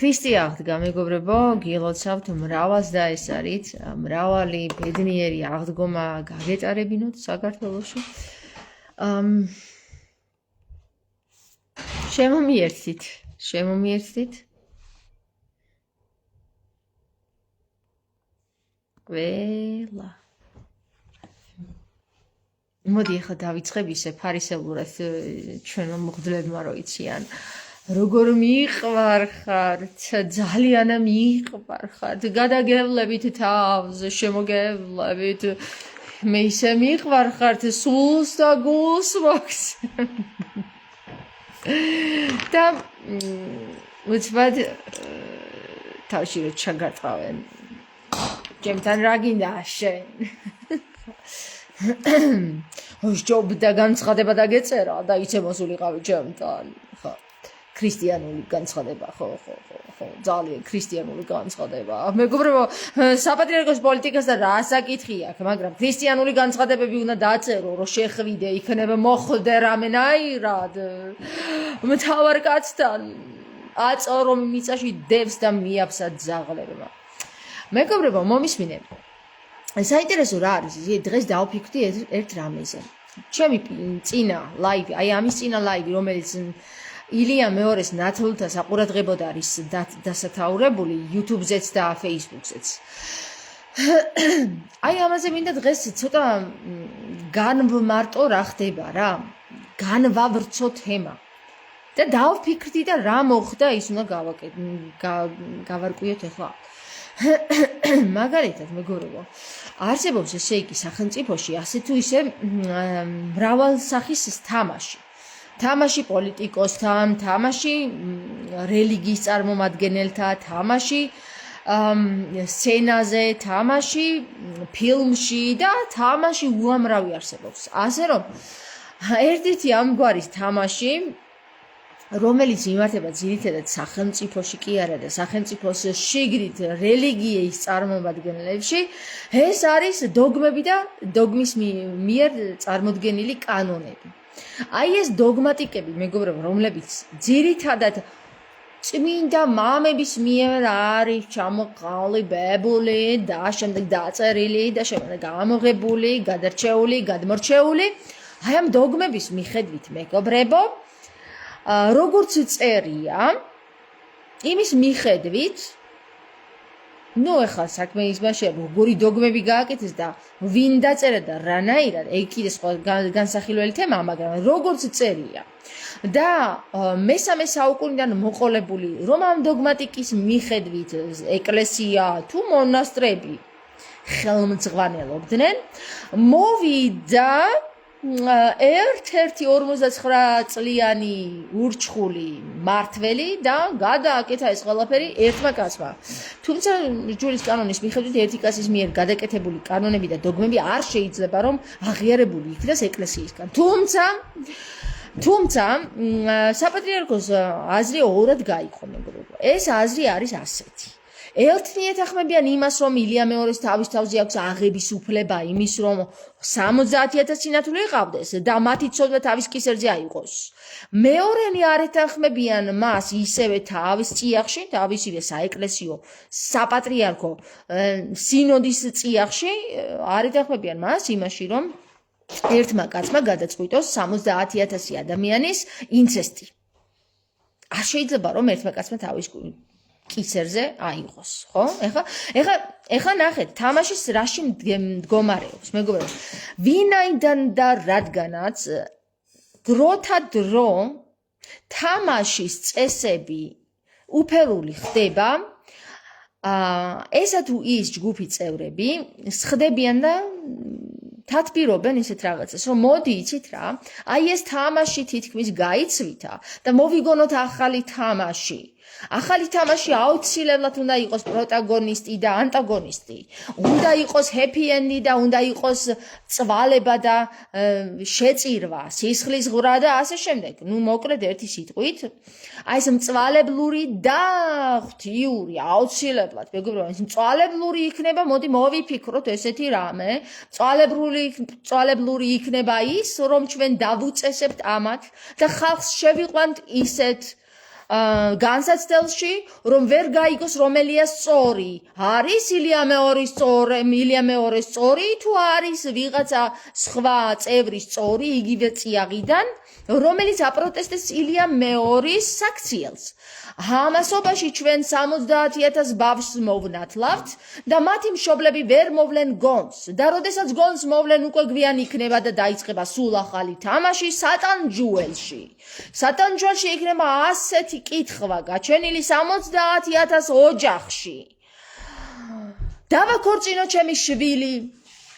ქრისტე აღდგა მეგობრებო, გილოცავთ მრავალს და ეს არის მრავალი ბედნიერი აღდგომა გაგეტარებინოთ საქართველოში. შემომიერთდით. ყველა. მოდი ახლა დავიწყებ ისე ფარისევლურად ჩვენმა მღვდლებმა რო იციან. როგორ მიყварხართ, ძალიან მიყварხართ, გადაგევლებით თავს, შემოგევლებით. მე ისე მიყварხართ, სულს და გულს მოქს. და უცბად თავში რო ჩაგატყავენ. ჩემთან რა გინდა შენ? ჯობდა განცხადება დაგეწერა და იცე მოსულიყავი ჩემთან. ხო. ქრისტიანული განცხადება, ხო, ძალიან ქრისტიანული განცხადება. მეგობრებო, საპატრიარქოს პოლიტიკასთან რა საკითხი აქვს, მაგრამ ქრისტიანული განცხადებები უნდა დაწერო, რომ შეხვიდე, იქნება მოხვდე რამენაირად. მთავარ კაცთან აწორო მიწაში დევს და მიაფსა ძაღლებმა. მეგობრებო, მომისმინე. საინტერესო რა არის, დღეს დავფიქრდი ერთ რამეზე. ჩემი წინა ლაივი, აი ამის წინა ლაივი, რომელიც ილია მეორეს ნათლთა საყურადღებოდ არის დასათაურებული YouTube-ზეც და Facebook-ზეც. აი ამაზე მინდა დღეს ცოტა განვმარტო რა ხდება რა. განვავრცო თემა. და დავფიქრდი და რა მოხდა ის უნდა გავარკვიოთ ახლა. მაგალითად მეგობრებო, არსებობს ესე იგი სახელმწიფოში ასე თუ ისე მრავალსახის თამაში. თამაში პოლიტიკოსთან, თამაში რელიგიის წარმომადგენელთა, თამაში სცენაზე, თამაში ფილმში და თამაში უამრავი არსებობს. ასე რომ ერთ-ერთი ამგვარი თამაში, რომელიც იმართება ძირითადად სახელმწიფოში კი არა და სახელმწიფოს შიგნით რელიგიის წარმომადგენლებში, ეს არის დოგმები და დოგმის მიერ წარმოდგენილი კანონები. აი ეს დოგმატიკები, მეგობრებო, რომლებიც ძირითადად წმინდა მამების მიერ არის ჩამოყალიბებული და შემდეგ დაწერილი და შემდეგ გამოღებული, გადარჩეული, გადმორჩეული, აი ამ დოგმების მიხედვით, მეგობრებო, როგორც წერია, იმის მიხედვით, ეხლა საქმე ისმაშია, როგორი დოგმები გააკეთეს და ვინ დაწერა და რანაირად, ეგ კიდე სხვა განსახილველი თემაა, მაგრამ როგორც წერია. და მესამე საუკუნიდან მოყოლებული რომ ამ დოგმატიკის მიხედვით ეკლესია თუ მონასტრები ხელმძღვანელობდნენ, მოვიდა ერთ-ერთი 59 წლიანი ურჩხული მართველი და გადააკეთა ეს ყველაფერი ერთმა კაცმა. თუმცა ჯვრის კანონის მიხედვით ერთი კაცის მიერ გადაკეთებული კანონები და დოგმები არ შეიძლება რომ აღიარებული იქნას ეკლესიისგან. თუმცა საპატრიარქოს აზრი ორად გაიყო, მეგობრებო. ეს აზრი არის ასეთი. ერთნი ეთანხმებიან იმას, რომ ილია მეორეს თავის თავზე აქვს აღების უფლება იმის, რომ 70,000 სინათლე იყავდეს და მათი ცოდვა თავის კისერზე აიღოს. მეორენი არ ეთანხმებიან მას ისევე თავის წიაღში, თავისივე საეკლესიო საპატრიარქო სინოდის წიაღში, არ ეთანხმებიან მას იმაში, რომ ერთმა კაცმა გადაწყვიტოს 70,000 ადამიანის ინცესტი. არ შეიძლება რომ ერთმა კაცმა თავის კისერზე აიღოს, ხო? ეხლა ნახეთ, თამაშის რაში მდგომარეობს, მეგობრებო. ვინაიდან და რადგანაც დროთა დრო თამაშის წესები უფერული ხდება, ესა თუ ის ჯგუფი წევრები სხდებიან და თათბირობენ ისეთ რაღაცას, რომ მოდი იცით რა, აი ეს თამაში თითქმის გაიცვითა და მოვიგონოთ ახალი თამაში. ახალი თამაში აუცილებლად უნდა იყოს პროტაგონისტი და ანტაგონისტი. უნდა იყოს ჰეპი-ენდი და უნდა იყოს წვალება და შეწირვა, სისხლის ღვრა და ასე შემდეგ. მოკლედ ერთი სიტყვით, აი ეს მწვალებლური და ღვთიური აუცილებლად, მეგობრებო, ეს მწვალებლური იქნება, მოდი მოვიფიქროთ ესეთი რამე. მწვალებლური იქნება ის, რომ ჩვენ დავუწესებთ ამათ და ხალხს შევიყვანთ ისეთ განსაცდელში, რომ ვერ გაიგოს რომელია სწორი. არის ილია მეორის სწორი, თუ არის ვიღაცა სხვა წევრის სწორი იგივე წიაღიდან, რომელიც აპროტესტებს ილია მეორის საქციელს. ამასობაში ჩვენ 70,000 ბავშვს მოვნათლავთ და მათი მშობლები ვერ მოვლენ გონს და როდესაც გონს მოვლენ უკვე გვიან იქნება და დაიწყება სულ ახალი თამაში სატანჯუელში. სატანჯუელში იქნება ასეთი კითხვა გაჩენილი 70,000 ოჯახში. დავაქორწინო ჩემი შვილი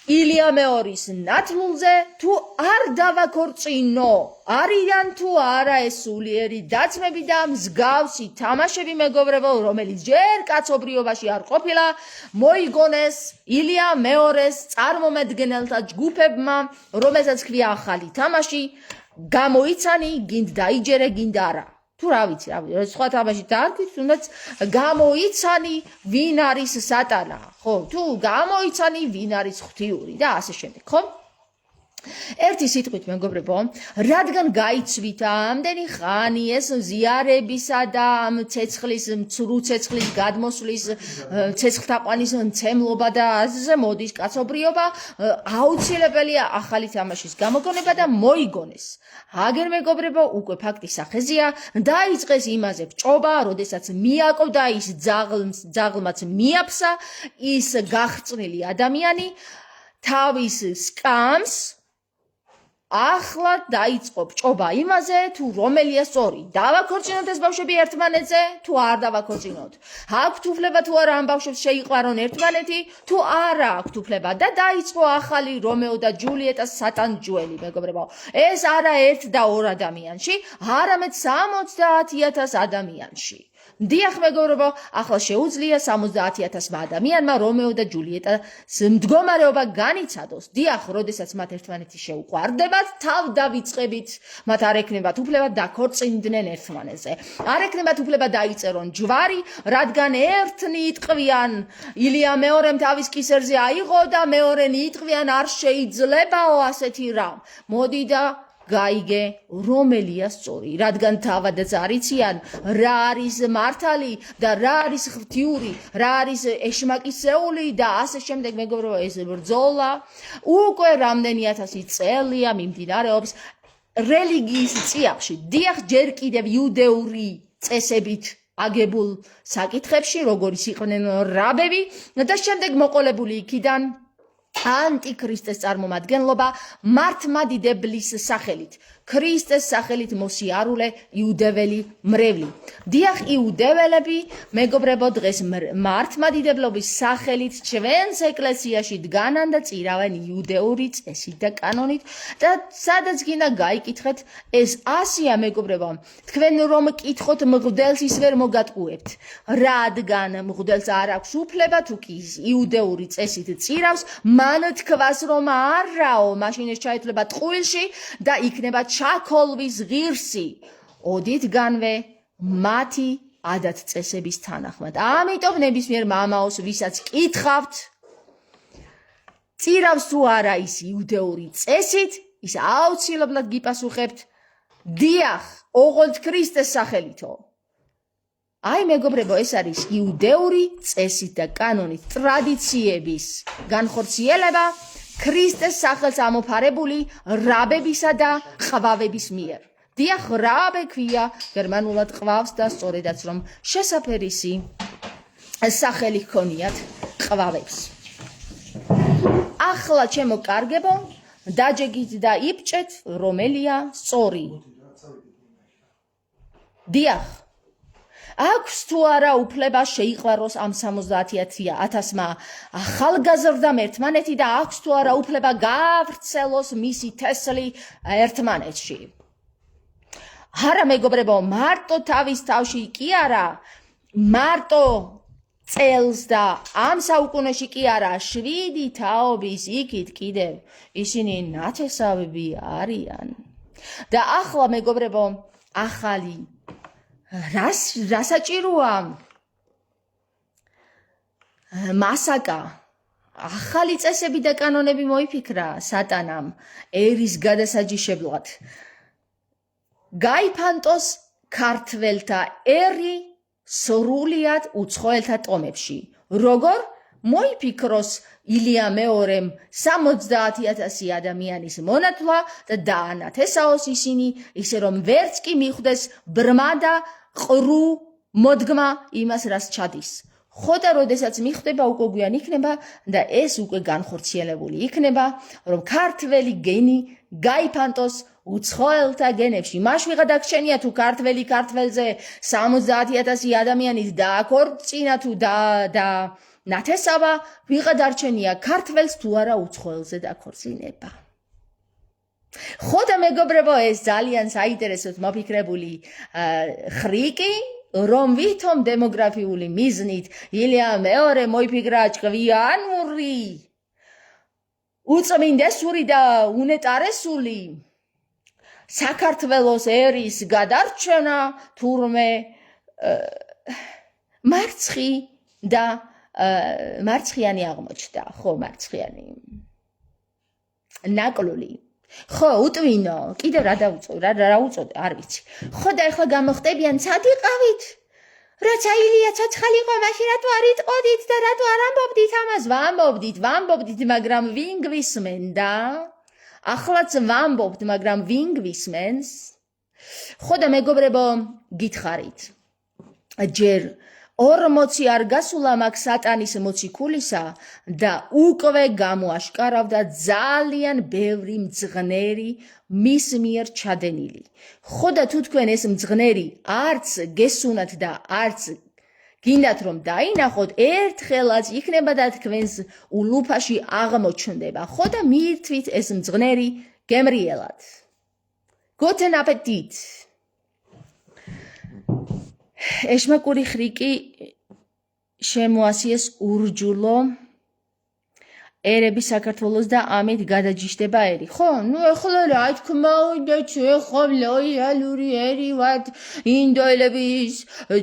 ილია მეორის ნათლულზე თუ არ დავაქორწინო, არიან თუ არა ეს სულიერი დაცმები და მსგავსი თამაშები მეგობრებო, რომელიც ჯერ კაცობრიობაში არ ყოფილა, მოიგონეს ილია მეორის წარმომადგენელთა ჯგუფებმა, რომელსაც ქვია ახალი თამაში, გამოიცანი, გინდ დაიჯერე, გინდ არა. თუ რა ვიცი, სხვა თამაში დაარქვით, თუნდაც გამოიცანი ვინ არის სატანა, ხო? თუ გამოიცანი ვინ არის ღვთიური და ასე შემდეგ, ხო? ერთი სიტყვით მეგობრებო, რადგან გაიცვით ამდენი ხანი ეს ზიარებისა და ცეცხლის, მცრუ ცეცხლის გადმოსვლის, ცეცხლთაყვანის მცემლობა და ასე მოდის კაცობრიობა, აუცილებელია ახალი თამაშის გამოგონება და მოიგონეს. აგერ მეგობრებო, უკვე ფაქტის სახეზეა, დაიწყეს იმაზე ბჭობა, როდესაც მიაკოვდა ის ძაღლმაც მიაფსა, ის გახრწნილი ადამიანი თავის სკამს ახლა დაიწყო ბჭობა იმაზე, თუ რომელია სწორი. დავაქორწინოთ ეს ბავშვები ერთმანეთზე, თუ არ დავაქორწინოთ. აქვთ უფლება თუ არა ამ ბავშვებს შეიყვარონ ერთმანეთი, თუ არა აქვთ უფლება და დაიწყო ახალი რომეო და ჯულიეტას სატანჯუელი, მეგობრებო. ეს არა ერთ და ორ ადამიანში, არამედ 70,000 ადამიანში. დიახ მეგობრებო, ახლა შეუძლია 70,000 ადამიანმა რომეო და ჯულიეტას მდგომარეობა განიცადოს. დიახ, როდესაც მათ ერთმანეთი შეუყვარდებათ, თავ დავიწყებით, მათ არ ექნებათ უფლება დაქორწინდნენ ერთმანეთზე. არ ექნებათ უფლება დაიწერონ ჯვარი, რადგან ერთნი იტყვიან ილია მეორემ თავის კისერზე აიღო და მეორენი იტყვიან არ შეიძლებაო ასეთი რამ. მოდი და გაიგე რომელია სწორი, რადგან თავადაც არ იციან რა არის მართალი და რა არის ღვთიური, რა არის ეშმაკისეული და ასე შემდეგ მეგობრებო, ეს ბრძოლა უკვე რამდენი ათასი წელია მიმდინარეობს რელიგიის წიაღში. დიახ, ჯერ კიდევ იუდეური წესებით აგებულ საკითხებში, როგორიც იყვნენ რაბები და შემდეგ მოყოლებული იქიდან ანტიქრისტეს წარმომადგენლობა მართლმადიდებლის სახელით, ქრისტეს სახელით მოსიარულე იუდეველი მრევლი. დიახ, იუდეველები, მეგობრებო, დღეს მართლმადიდებლობის სახელით ჩვენს ეკლესიაში დგანან და წირავენ იუდეური წესით და კანონით და სადაც გინდა გაიკითხეთ, ეს ასია მეგობრებო, თქვენ რომ კითხოთ მღვდელს ის ვერ მოგატყუებთ, რადგან მღვდელს არ აქვს უფლება თუ კი იუდეური წესით წირავს, მან თქვას რომ არაო, მაშინ ეს ჩაითვლება ტყუილში და იქნება ჩაქოლვის ღირსი. ოდითგანვე მათი ადათ-წესების თანახმად. ამიტომ ნებისმიერ მამაოს, ვისაც კითხავთ, წირავს თუ არა ის იუდეური წესით, ის აუცილებლად გიპასუხებთ, დიახ, ოღონდ ქრისტეს სახელითო. აი მეგობრებო, ეს არის იუდეური წესით და კანონით ტრადიციების განხორციელება ქრისტეს სახელს ამოფარებული რაბებისა და ყვავების მიერ. დიახ, რაბე ქვია გერმანულად ყვავს და სწორედაც რომ შესაფერისი სახელი ჰქონიათ ყვავებს. ახლა ჩემო კარგებო, დაჯეგით და იბჭეთ რომელია სწორი. დიახ, აქვს თუ არა უფლება შეიყვაროს ამ 70,000-მა ახალგაზრდამ ერთმანეთი და აქვს თუ არა უფლება გაავრცელოს მისი თესლი ერთმანეთში. არა მეგობრებო, მარტო თავის თავში კი არა, მარტო წელს და ამ საუკუნეში კი არა, 7 თაობის იქით კიდევ ისინი ნათესავები არიან. და ახლა მეგობრებო, ახალი რასაჭიროა მასაკა, ახალი წესები და კანონები მოიფიქრა სატანამ ერის გადასაჯიშებლად. გაიფანტოს ქართველთა ერი სრულიად უცხოელთა ტომებში. როგორ მოიფიქროს ილია მეორემ 70,000 ადამიანის მონათლა და დაანათესაოს ისინი, ისე რომ ვერც კი მიხვდეს ბრმა და ყრუ მოდგმა იმას, რაც ჩადის. ხო და როდესაც მიხვდება უკვე გვიან იქნება და ეს უკვე განხორციელებული იქნება, რომ ქართველი გენი გაიფანტოს უცხოელთა გენებში. მას ვიღა დაგჩენია თუ ქართველი ქართველზე 70,000 ადამიანის დააქორწინა თუ და ნათესავა, ვიღა დარჩენია ქართველს თუ არა უცხოელზე დაქორწინება. ხო და მეგობრებო, ეს ძალიან საინტერესოდ მოფიქრებული ხრიკი, რომ ვითომ დემოგრაფიული მიზნით ილია მეორე მოიფიქრა ჭკვიანური, უწმინდესური და უნეტარესული საქართველოს ერის გადარჩენა, თურმე მარცხი და მარცხიანი აღმოჩნდა. ხო, მარცხიანი ნაკლული. ხო, უტვინო, კიდე რა უწოდე, არ ვიცი. ხო და ეხლა გამოხდებიან, სად იყავით? როცა ილია ცოცხალი იყო, მაშინ რატო არ იტყოდით და რატო არ ამბობდით ამას? ვამბობდით, მაგრამ ვინ გვისმენდა? ახლაც ვამბობთ, მაგრამ ვინ გვისმენს? ხო და მეგობრებო, გითხარით. ჯერ 40 არ გასულა მაგ სატანის მოციქულისა და უკვე გამოაშკარავდა ძალიან ბევრი მძღნერი მის მიერ ჩადენილი. ხო და თუ თქვენ ეს მძღნერი არც გესუნათ და არც გინდათ რომ დაინახოთ, ერთხელაც იქნება და თქვენს ულუფაში აღმოჩნდება. ხო და მიირთვით ეს მძღნერი გემრიელად. Guten Appetit! ეშმაკური ხრიკი შემოასიეს ურჯულო ერები საქართველოს და ამით გადაჯიშდება ერი. ხო, ეხლა რა თქმა უნდა, ეხლა ლოიალური ერი ვართ ინდოელების,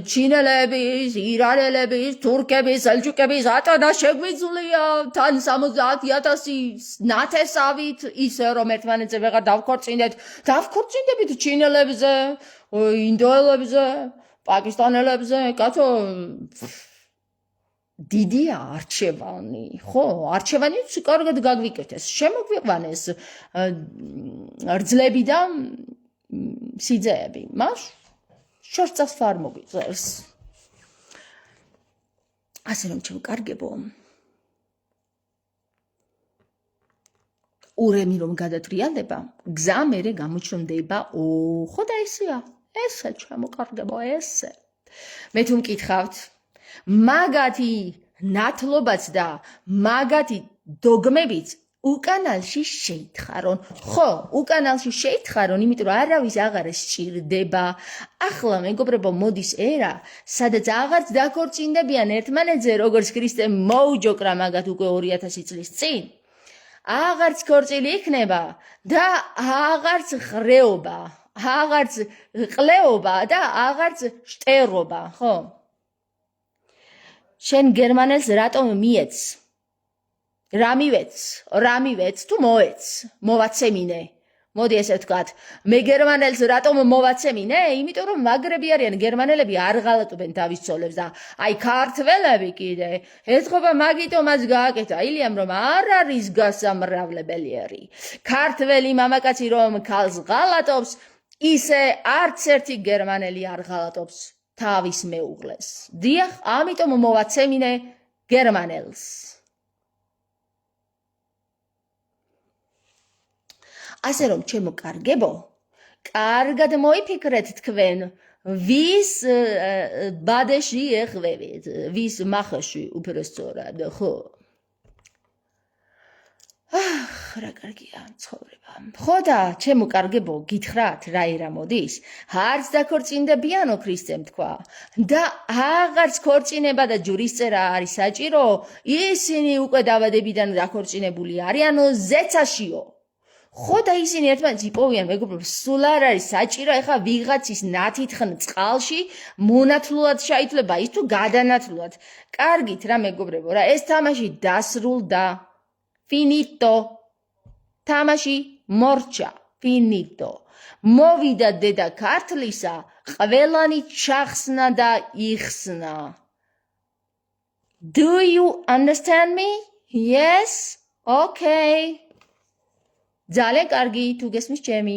ჩინელების, ირანელების, თურქების, სელჩუკების ატანა შეგვიძლია თან 70,000 ნათესავით, ისე რომ ერთმანეთზე ვეღარ დავქორწინდებით ჩინელებზე, ინდოელებზე, პაკისტანელებზე, კაცო, დიდია არჩევანი, ხო, არჩევანიც კარგად გაგვიკეთეს, შემოგვიყვანეს რძლები და სიძეები, მას შორწას ფარ მოგვიწერს. ასე რომ ჩემკარგებო, ურემი რომ გადატრიალდება, გზა მერე გამოჩნდება, ხო და ესეა, ესე ჩემკარგებო, ესე. მე თუ მკითხავთ, მაგათი ნათლობაც და მაგათი დოგმებიც უკანალში შეითხარონ. ხო, უკანალში შეითხარონ, იმიტომ რომ არავის აღარ სჭირდება. ახლა მეგობრებო, მოდის ერა, სადაც აღარც დაქორწინდებიან ერთმანეთზე, როგორც ქრისტემ მოუჯოკრა მაგათ უკვე 2000 წლის წინ. აღარც ქორწილი იქნება და აღარც ხრეობა, აღარც ყლეობა და აღარც შტერობა, ხო? შენ გერმანელს რატომ მიეც? რა მივეც თუ მოეც? მოვაცემინე. მოდი ესე ვთქვათ, მე გერმანელს რატომ მოვაცემინე? იმიტომ რომ მაგრები არიან გერმანელები, არ ღალატობენ თავის ცოლებს და აი ქართველები კიდე ეთქობა მაგიტომაც გააკეთა ილიამ რომ არ არის გასამრავლებელი. ქართველი მამაკაცი რომ ქალს ღალატობს, ისე არც ერთი გერმანელი არ ღალატობს თავის მეუღლეს. დიახ, ამიტომ მოვაცემინე გერმანელს. ასე რომ ჩემო კარგებო, კარგად მოიფიქრეთ თქვენ, ვის ბადეში ეხვევით, ვის მახაში უპირესწორად, ხო? რა კარგია ცხოვრება. ხო და ჩემო კარგებო, გითხრათ რა ერა მოდის? არც დაქორწინდებიანო ქრისტემ თქვა და აღარც ქორწინება და ჯურისწერა არის საჭირო, ისინი უკვე დაბადებიდან დაქორწინებული არიანო, ზეცაშიო. ხო და ისინი ერთმანეთს იპოვიან, მეგობრებო, სულ არ არის საჭირო ეხა ვიღაცის ნათითხან წყალში მონათლულად შეიძლება ის თუ გადანათლულად. კარგით რა მეგობრებო, რა ეს თამაში დასრულდა. Finito. თამაში მორჩა. Finito. მოვიდა დედა ქართლისა, ყველანი ჩახსნა და იხსნა. Do you understand me? Yes? Okay. ძალიან კარგი, თუ გესმის ჩემი.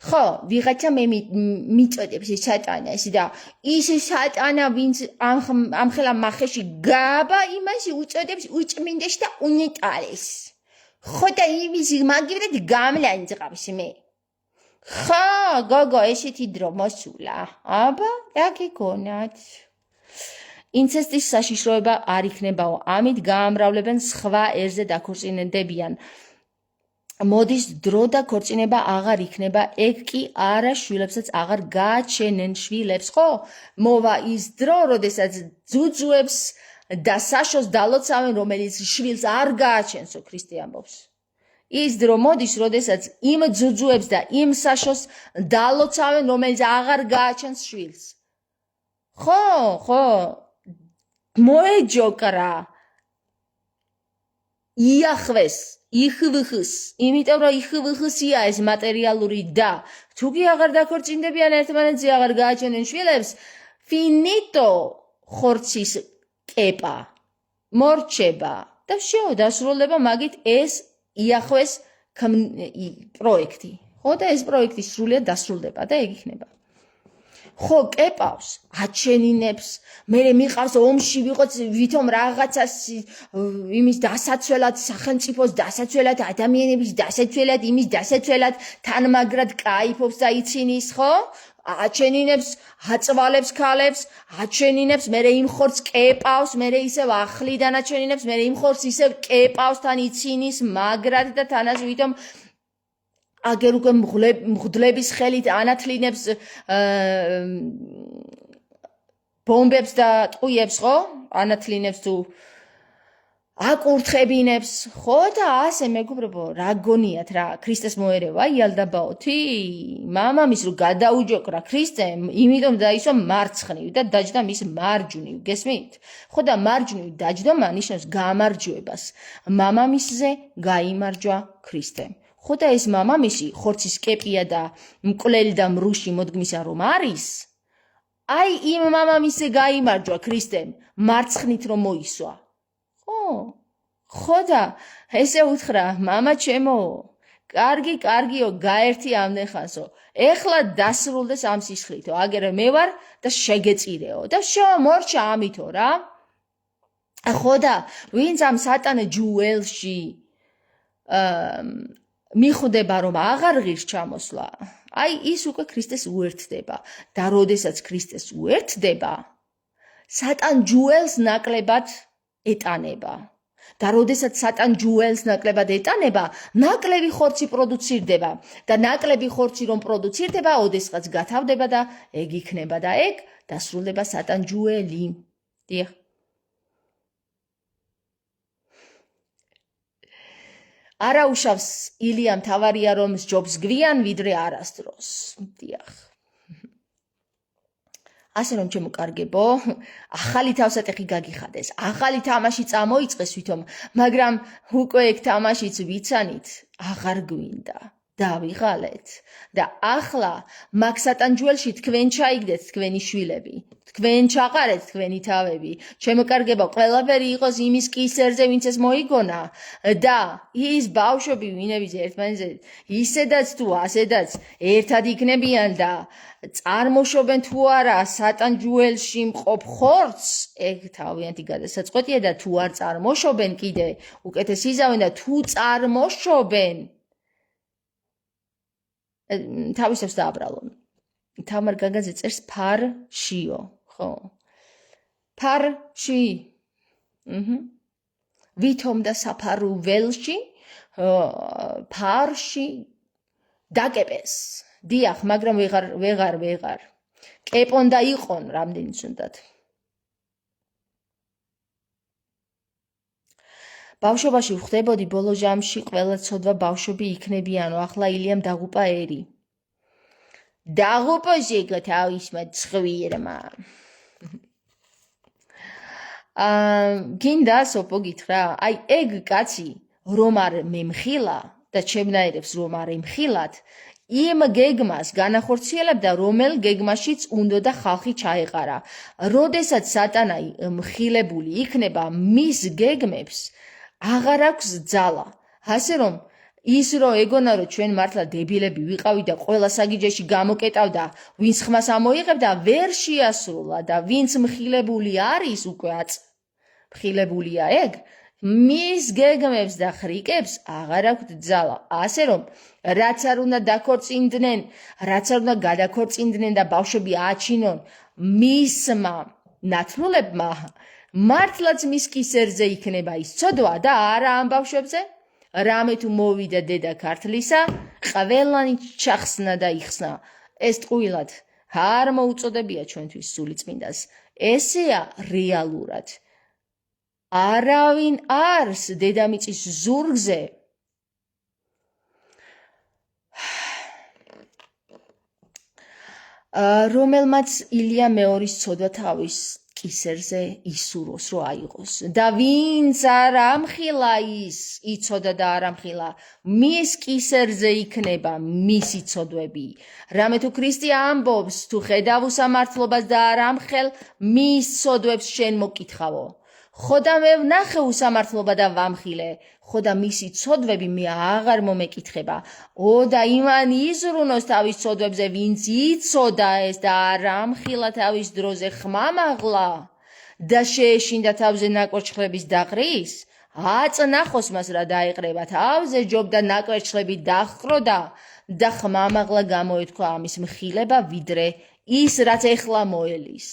ხო, ვიღაცა მე მიწოდებს ეს სატანა, ესე და ის სატანა ვინც ამხელა მახეში გაბა იმაში უწოდებს უჭმინდეში და უნიტარეს. ხო და იმის მაგივრად გამლანძღავს მე. ხო, გოგო, ესეთი დრო მოსულა. აბა, რა გიგონათ? ინცესტის საშიშროება არ იქნებაო, ამით გაამრავლებენ სხვა ერზე დაქორწინდებიან. მოდის დრო და ქორწინება აღარ იქნება, ეგ კი არა შვილებსაც აღარ გააჩენენ შვილებს, ხო? მოვა ის დრო, როდესაც ძუძუებს და საშოს დალოცავენ, რომელიც შვილს არ გააჩენსო, ქრისტე ამბობს. ის დრო მოდის, როდესაც იმ ძუძუებს და იმ საშოს დალოცავენ, რომელიც აღარ გააჩენს შვილს. ხო, ხო. მოეჯოკრა. იახვეს, იხვხს, იმიტომ რომ იხვხსია ეს მატერიალური და თუ კი აღარ დაქორწინდებიან ერთმანეთზე, აღარ გააჩენენ შვილებს, finito ხორცის კეპა მორჩება და всё, დასრულდება მაგით ეს იახვეს პროექტი. ხო და ეს პროექტი სრულიად დასრულდება და ეგ იქნება. ხო, კეპავს, აჩენინებს, მე მიყავს ომში ვიყოთ ვითომ რაღაცას იმის დასაცველად, სახელმწიფოს დასაცველად, ადამიანების დასაცველად, იმის დასაცველად, თანმაგრად кайფობს და იცინის, ხო? აჩენინებს, აწვალებს ქალებს, აჩენინებს, მე იმ ხორცს კეპავს, მე ისევ ახლიდან აჩენინებს, მე იმ ხორცს ისევ კეპავს, თან იცინის მაგრად და თანას ვითომ აგერ უკვე მღვდლების ხელით ანათლინებს ბომბებს და ტყუიებს, ხო? ანათლინებს თუ აკურთხებინებს, ხო და ასე მეგობრებო, რა გონიათ რა, ქრისტეს მოერევა იალდაბაოთი? მამამის რო გადაუჯოკრა ქრისტემ, იმიტომ დაისვა მარცხნივ და დაჯდა მის მარჯვნივ, გესმით? ხო და მარჯვნივ დაჯდომა ნიშნავს გამარჯვებას. მამამისზე გაიმარჯვა ქრისტემ. ხო და ეს მამამისი ხორცის კეპია და მკვლელი და მრუში მოდგმისა რომ არის, აი იმ მამამისზე გაიმარჯვა ქრისტემ, მარცხნით რომ მოისვა. ხო და ესე უთხრა, მამა ჩემო, კარგიო, გაერთი ამდენხანსო, ეხლა დასრულდეს ამ სისხლითო, აგერ მე ვარ და შეგეწირეო და всё, მორჩა ამითო რა. ხო და ვინც ამ სატან ჯუელში მიხვდება რომ აღარ ღირს ჩამოსვლა, აი ის უკვე ქრისტეს უერთდება და როდესაც ქრისტეს უერთდება, სატან ჯუელს ნაკლებად ეტანება. და როდესაც სატან ჯუელს ნაკლებად ეტანება, ნაკლები ხორცი პროდუცირდება და ნაკლები ხორცი რომ პროდუცირდება, ოდესღაც გათავდება და ეგ იქნება და ეგ დასრულდება სატან ჯუელი. დიახ. არა უშავს ილია მთავარია რომ სჯობს გვიან ვიდრე არასდროს. დიახ. ასე რომ ჩემო კარგებო, ახალი თავსატეხი გაგიხადეს, ახალი თამაში წამოიწყეს ვითომ, მაგრამ უკვე ეგ თამაშიც ვიცანით, აღარ გვინდა. დავიღალეთ და ახლა მაგ სატანჯუელში თქვენ ჩაიგდეთ თქვენი შვილები, თქვენ ჩაყარეთ თქვენი თავები, ჩემო კარგებო, ყველაფერი იყოს იმის კისერზე, ვინც ეს მოიგონა და ის ბავშვები, ვინების ერთმანეთზე ისედაც თუ ასედაც ერთად იქნებიან და წარმოშობენ თუ არა სატანჯუელში მყოფ ხორცს, ეგ თავიანთი გადასაწყვეტია და თუ არ წარმოშობენ კიდე უკეთეს იზავენ და თუ წარმოშობენ თავისებს დააბრალონ. თამარ გაგაძე წერს ფარშიო, ხო? ფარში. ვითომ და საფარო ველში ფარში დაკეპეს. დიახ, მაგრამ ვეღარ. კეპონ და იყონ რამდენიც უნდათ. ბავშვობაში ვხვდებოდი ბოლო ჟამში ყველა ცოდვა ბავშვები იქნებიანო, ახლა ილიამ დაღუპა ერი. დაღუპა ზეგა თავისმა ცხვირმა. გინდა სოფო გითხრა, აი ეგ კაცი რომ არ მემხილა და ჩემნაირებს რომ არ ემხილათ, იმ გეგმას განახორციელებდა, რომელ გეგმაშიც უნდოდა ხალხი ჩაეყარა. როდესაც სატანა მხილებული იქნება, მის გეგმებს აღარ აქვს ძალა. ასე რომ ის რო ეგონა რომ ჩვენ მართლა დებილები ვიყავით და ყველა საგიჯეში გამოკეტავდა, ვინც ხმას ამოიღებდა, ვერ შეასრულა და ვინც მხილებული არის უკვე მხილებულია ეგ, მის გეგმებს და ხრიკებს აღარ აქვს ძალა. ასე რომ რაც არ უნდა დაქორწინდნენ, რაც არ უნდა გადაქორწინდნენ და ბავშვები აჩინონ მისმა ნათლულებმა, მართლაც მის კისერზე იქნება ის ცოდვა და არა ამ ბავშვებზე. რამე თუ მოვიდა დედა ქართლისა, ყველანი ჩახსნა და იხსნა. ეს ტყუილად არ მოუწოდებია ჩვენთვის სულიწმინდას. ესეა რეალურად. არავინ არს დედამიწის ზურგზე რომელმაც ილია მეორის ცოდვა თავის კისერზე ისუროს რომ აიღოს და ვინც არ ამხილა ის იცოდა და არ ამხილა მის კისერზე იქნება მისი ცოდვები. რამე თუ ქრისტე ამბობს თუ ხედავ უსამართლობას და არ ამხელ მის ცოდვებს შენ მოკითხავო. ხოდა მე ვნახე უსამართლობა და ვამხილე, ხოდა მისი ცოდვები მე აღარ მომეკითხება. და იმან იზრუნოს თავის ცოდვებზე, ვინც იცოდა ეს და არ ამხილა თავის დროზე ხმამაღლა და შეეშინდა თავზე ნაკვერჩხლების დაყრის, აწნახოს მას რა დაეყრება, თავზე ჯობდა ნაკვერჩხლები დაჰყროდა და ხმამაღლა გამოეთქვა ამის მხილება, ვიდრე ის რაც ეხლა მოელის.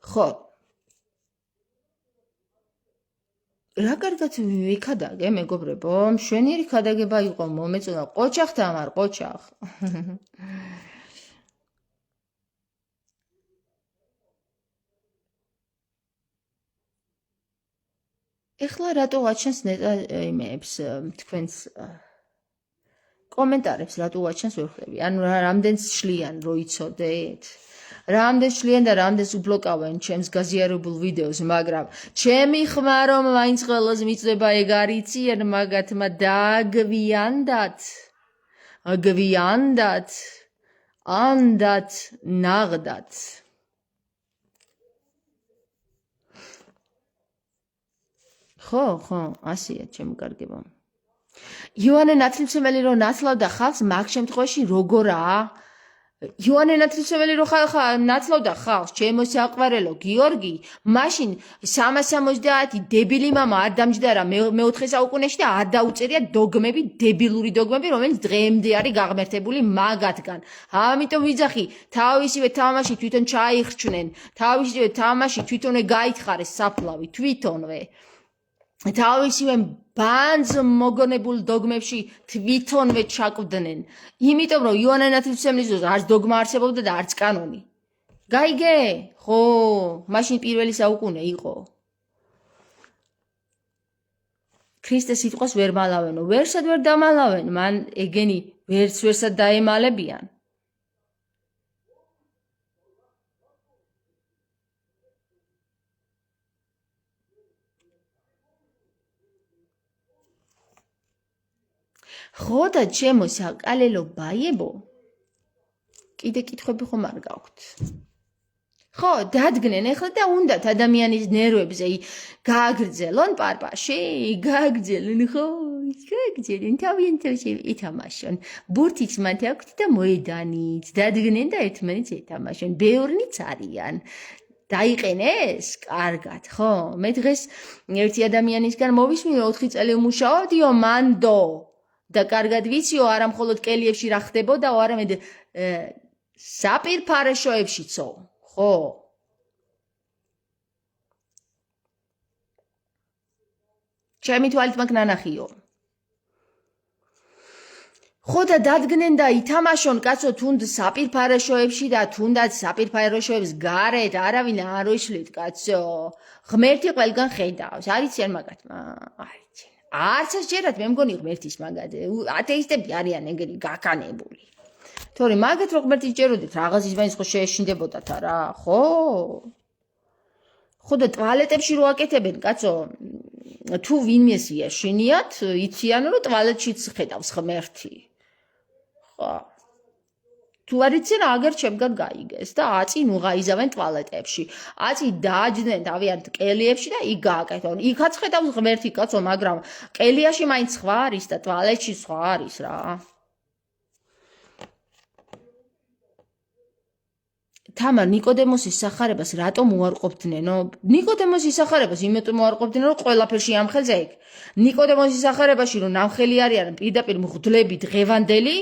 ხო, რა კარგად ვიქადაგე, მეგობრებო, მშვენიერი ქადაგება იყო, მომეწონა, ყოჩახ თამარ, ყოჩახ. ეხლა რატო აჩენს ნეტა იმეებს, თქვენს კომენტარებს რატო აჩენს ვერ ხვდები, ანუ რამდენს შლიან რო იცოდეთ? რამდენს შლიან და რამდენს უბლოკავენ ჩემს გაზიარებულ ვიდეოს, მაგრამ ჩემი ხმა რომ მაინც ყველას მიწდება ეგ არ იციან მაგათმა დააგვიანდათ, აგვიანდათ, ანდათ, ნაღდათ. ხო, ასია ჩემი კარგებო. იოანე ნათლისმცემელი რო ნათლავდა ხალხს, მაგ შემთხვევაში როგორაა? იოანე ნათლისმცემელი რო ნათლავდა ხალხს, ჩემო საყვარელო გიორგი, მაშინ 360 დებილი მამა არ დამჯდარა მე-4 საუკუნეში და არ დაუწერია დოგმები, დებილური დოგმები, რომელიც დღემდე არის გაღმერთებული მაგათგან. ამიტომ ვიძახი, თავისივე თამაში თვითონ ჩაიხრჩნენ, თავისივე თამაში თვითონვე გაითხარეს საფლავი, თვითონვე. თავისივე ბანძ მოგონებულ დოგმებში თვითონვე ჩაკვდნენ. იმიტომ რომ იოანე ნათლისმცემლის დროს არც დოგმა არსებობდა და არც კანონი. გაიგე? ხო, მაშინ პირველი საუკუნე იყო. ქრისტეს სიტყვას ვერ მალავენო, ვერსად ვერ დამალავენ, მან ეგენი ვერსად დაემალებიან. ხო და ჩემო საკალელო ბაიებო, კიდე კითხვები ხომ არ გაქვთ? ხო, დადგნენ ეხლა და უნდათ ადამიანის ნერვებზე გააგრძელონ პარპაში, გააგრძელონ, ხო, გააგრძელონ, თავიანთი ითამაშონ. ბურთიც მათ აქვთ და მოედანიც, დადგნენ და ერთმანეთს ეთამაშონ. ბევრნიც არიან. დაიყენეს? კარგად, ხო? მე დღეს ერთი ადამიანისგან მოვისმინე 4 წელი ვმუშაობდიო მანდო. და კარგად ვიციო, არა მხოლოდ კელიებში რა ხდებოდა, არამედ საპირფარეშოებშიცო, ხო? ჩემი თვალით მაგ ნანახიო. ხო და დადგნენ და ითამაშონ კაცო თუნდ საპირფარეშოებში და თუნდაც საპირფარეშოებს გარეთ არავინ არ ოიშლით კაცო. ღმერთი ყველგან ხედავს, არიციან მაგათმა, არიციან. არც ეს ჯერათ მე მგონი ღმერთის მაგად ათეისტები არიან ეგრე გაქანებული. თორე მაგათ რო ღმერთის ჯეროდეთ რაღაც ისმაინც ხო შეეშინდებოდათ არა, ხო? ხო და ტუალეტებში რო აკეთებენ კაცო, თუ ვინმეს იაშინიათ, იციან რომ ტვალეტშიც ხედავს ღმერთი. ხო. თუ არ იციან აგერ შემდგარ გაიგეს და აწინ უღაიზავენ ტვალეტებში. აწინ დააჯდნენ თავიანთ კელიებში და იქ გააკეთონ. იქაც ხედავს ღმერთი კაცო, მაგრამ კელიაში მაინც სხვა არის და ტვალეტში სხვა არის რა. თამარ ნიკოდემოსის სახარებას რატომ უარყოფდნენო? ნიკოდემოსის სახარებას იმიტომ უარყოფდნენ, რომ ყველაფერში ამხელზე ეგ. ნიკოდემოსის სახარებაში რომ ნამხელი არიან პირდაპირ მღვდლები დღევანდელი,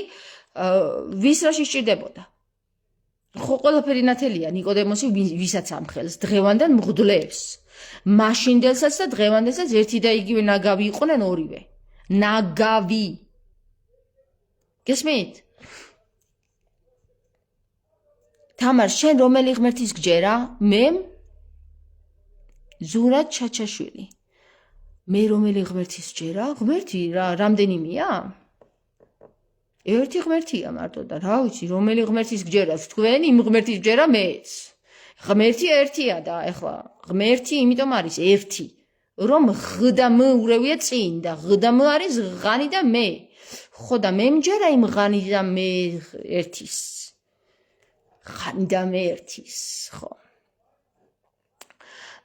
ვის რაში სჭირდებოდა? ხო ყველაფერი ნათელია ნიკოდემოსი ვისაც ამხელს დღევანდელ მღვდლებს. მაშინდელსაც და დღევანდელსაც ერთი და იგივე ნაგავი იყვნენ ორივე. ნაგავი. გესმით? თამარ, შენ რომელი ღმერთის გჯერა? მე ზურაბ ჩაჩაშვილი. მე რომელი ღმერთის გჯერა? ღმერთი რამდენიმეა? ერთი ღმერთია მარტო და რა ვიცი, რომელი ღმერთის გჯერას თქვენ, იმ ღმერთის გჯერა მეც. ღმერთი ერთია და ეხლა ღმერთი იმიტომ არის ერთი, რომ ღ და მ ურევია წინ და ღ და მ არის ღანი და მე. ხო და მე მჯერა იმ ღანი და მე ერთის. ღანი და მე ერთის, ხო.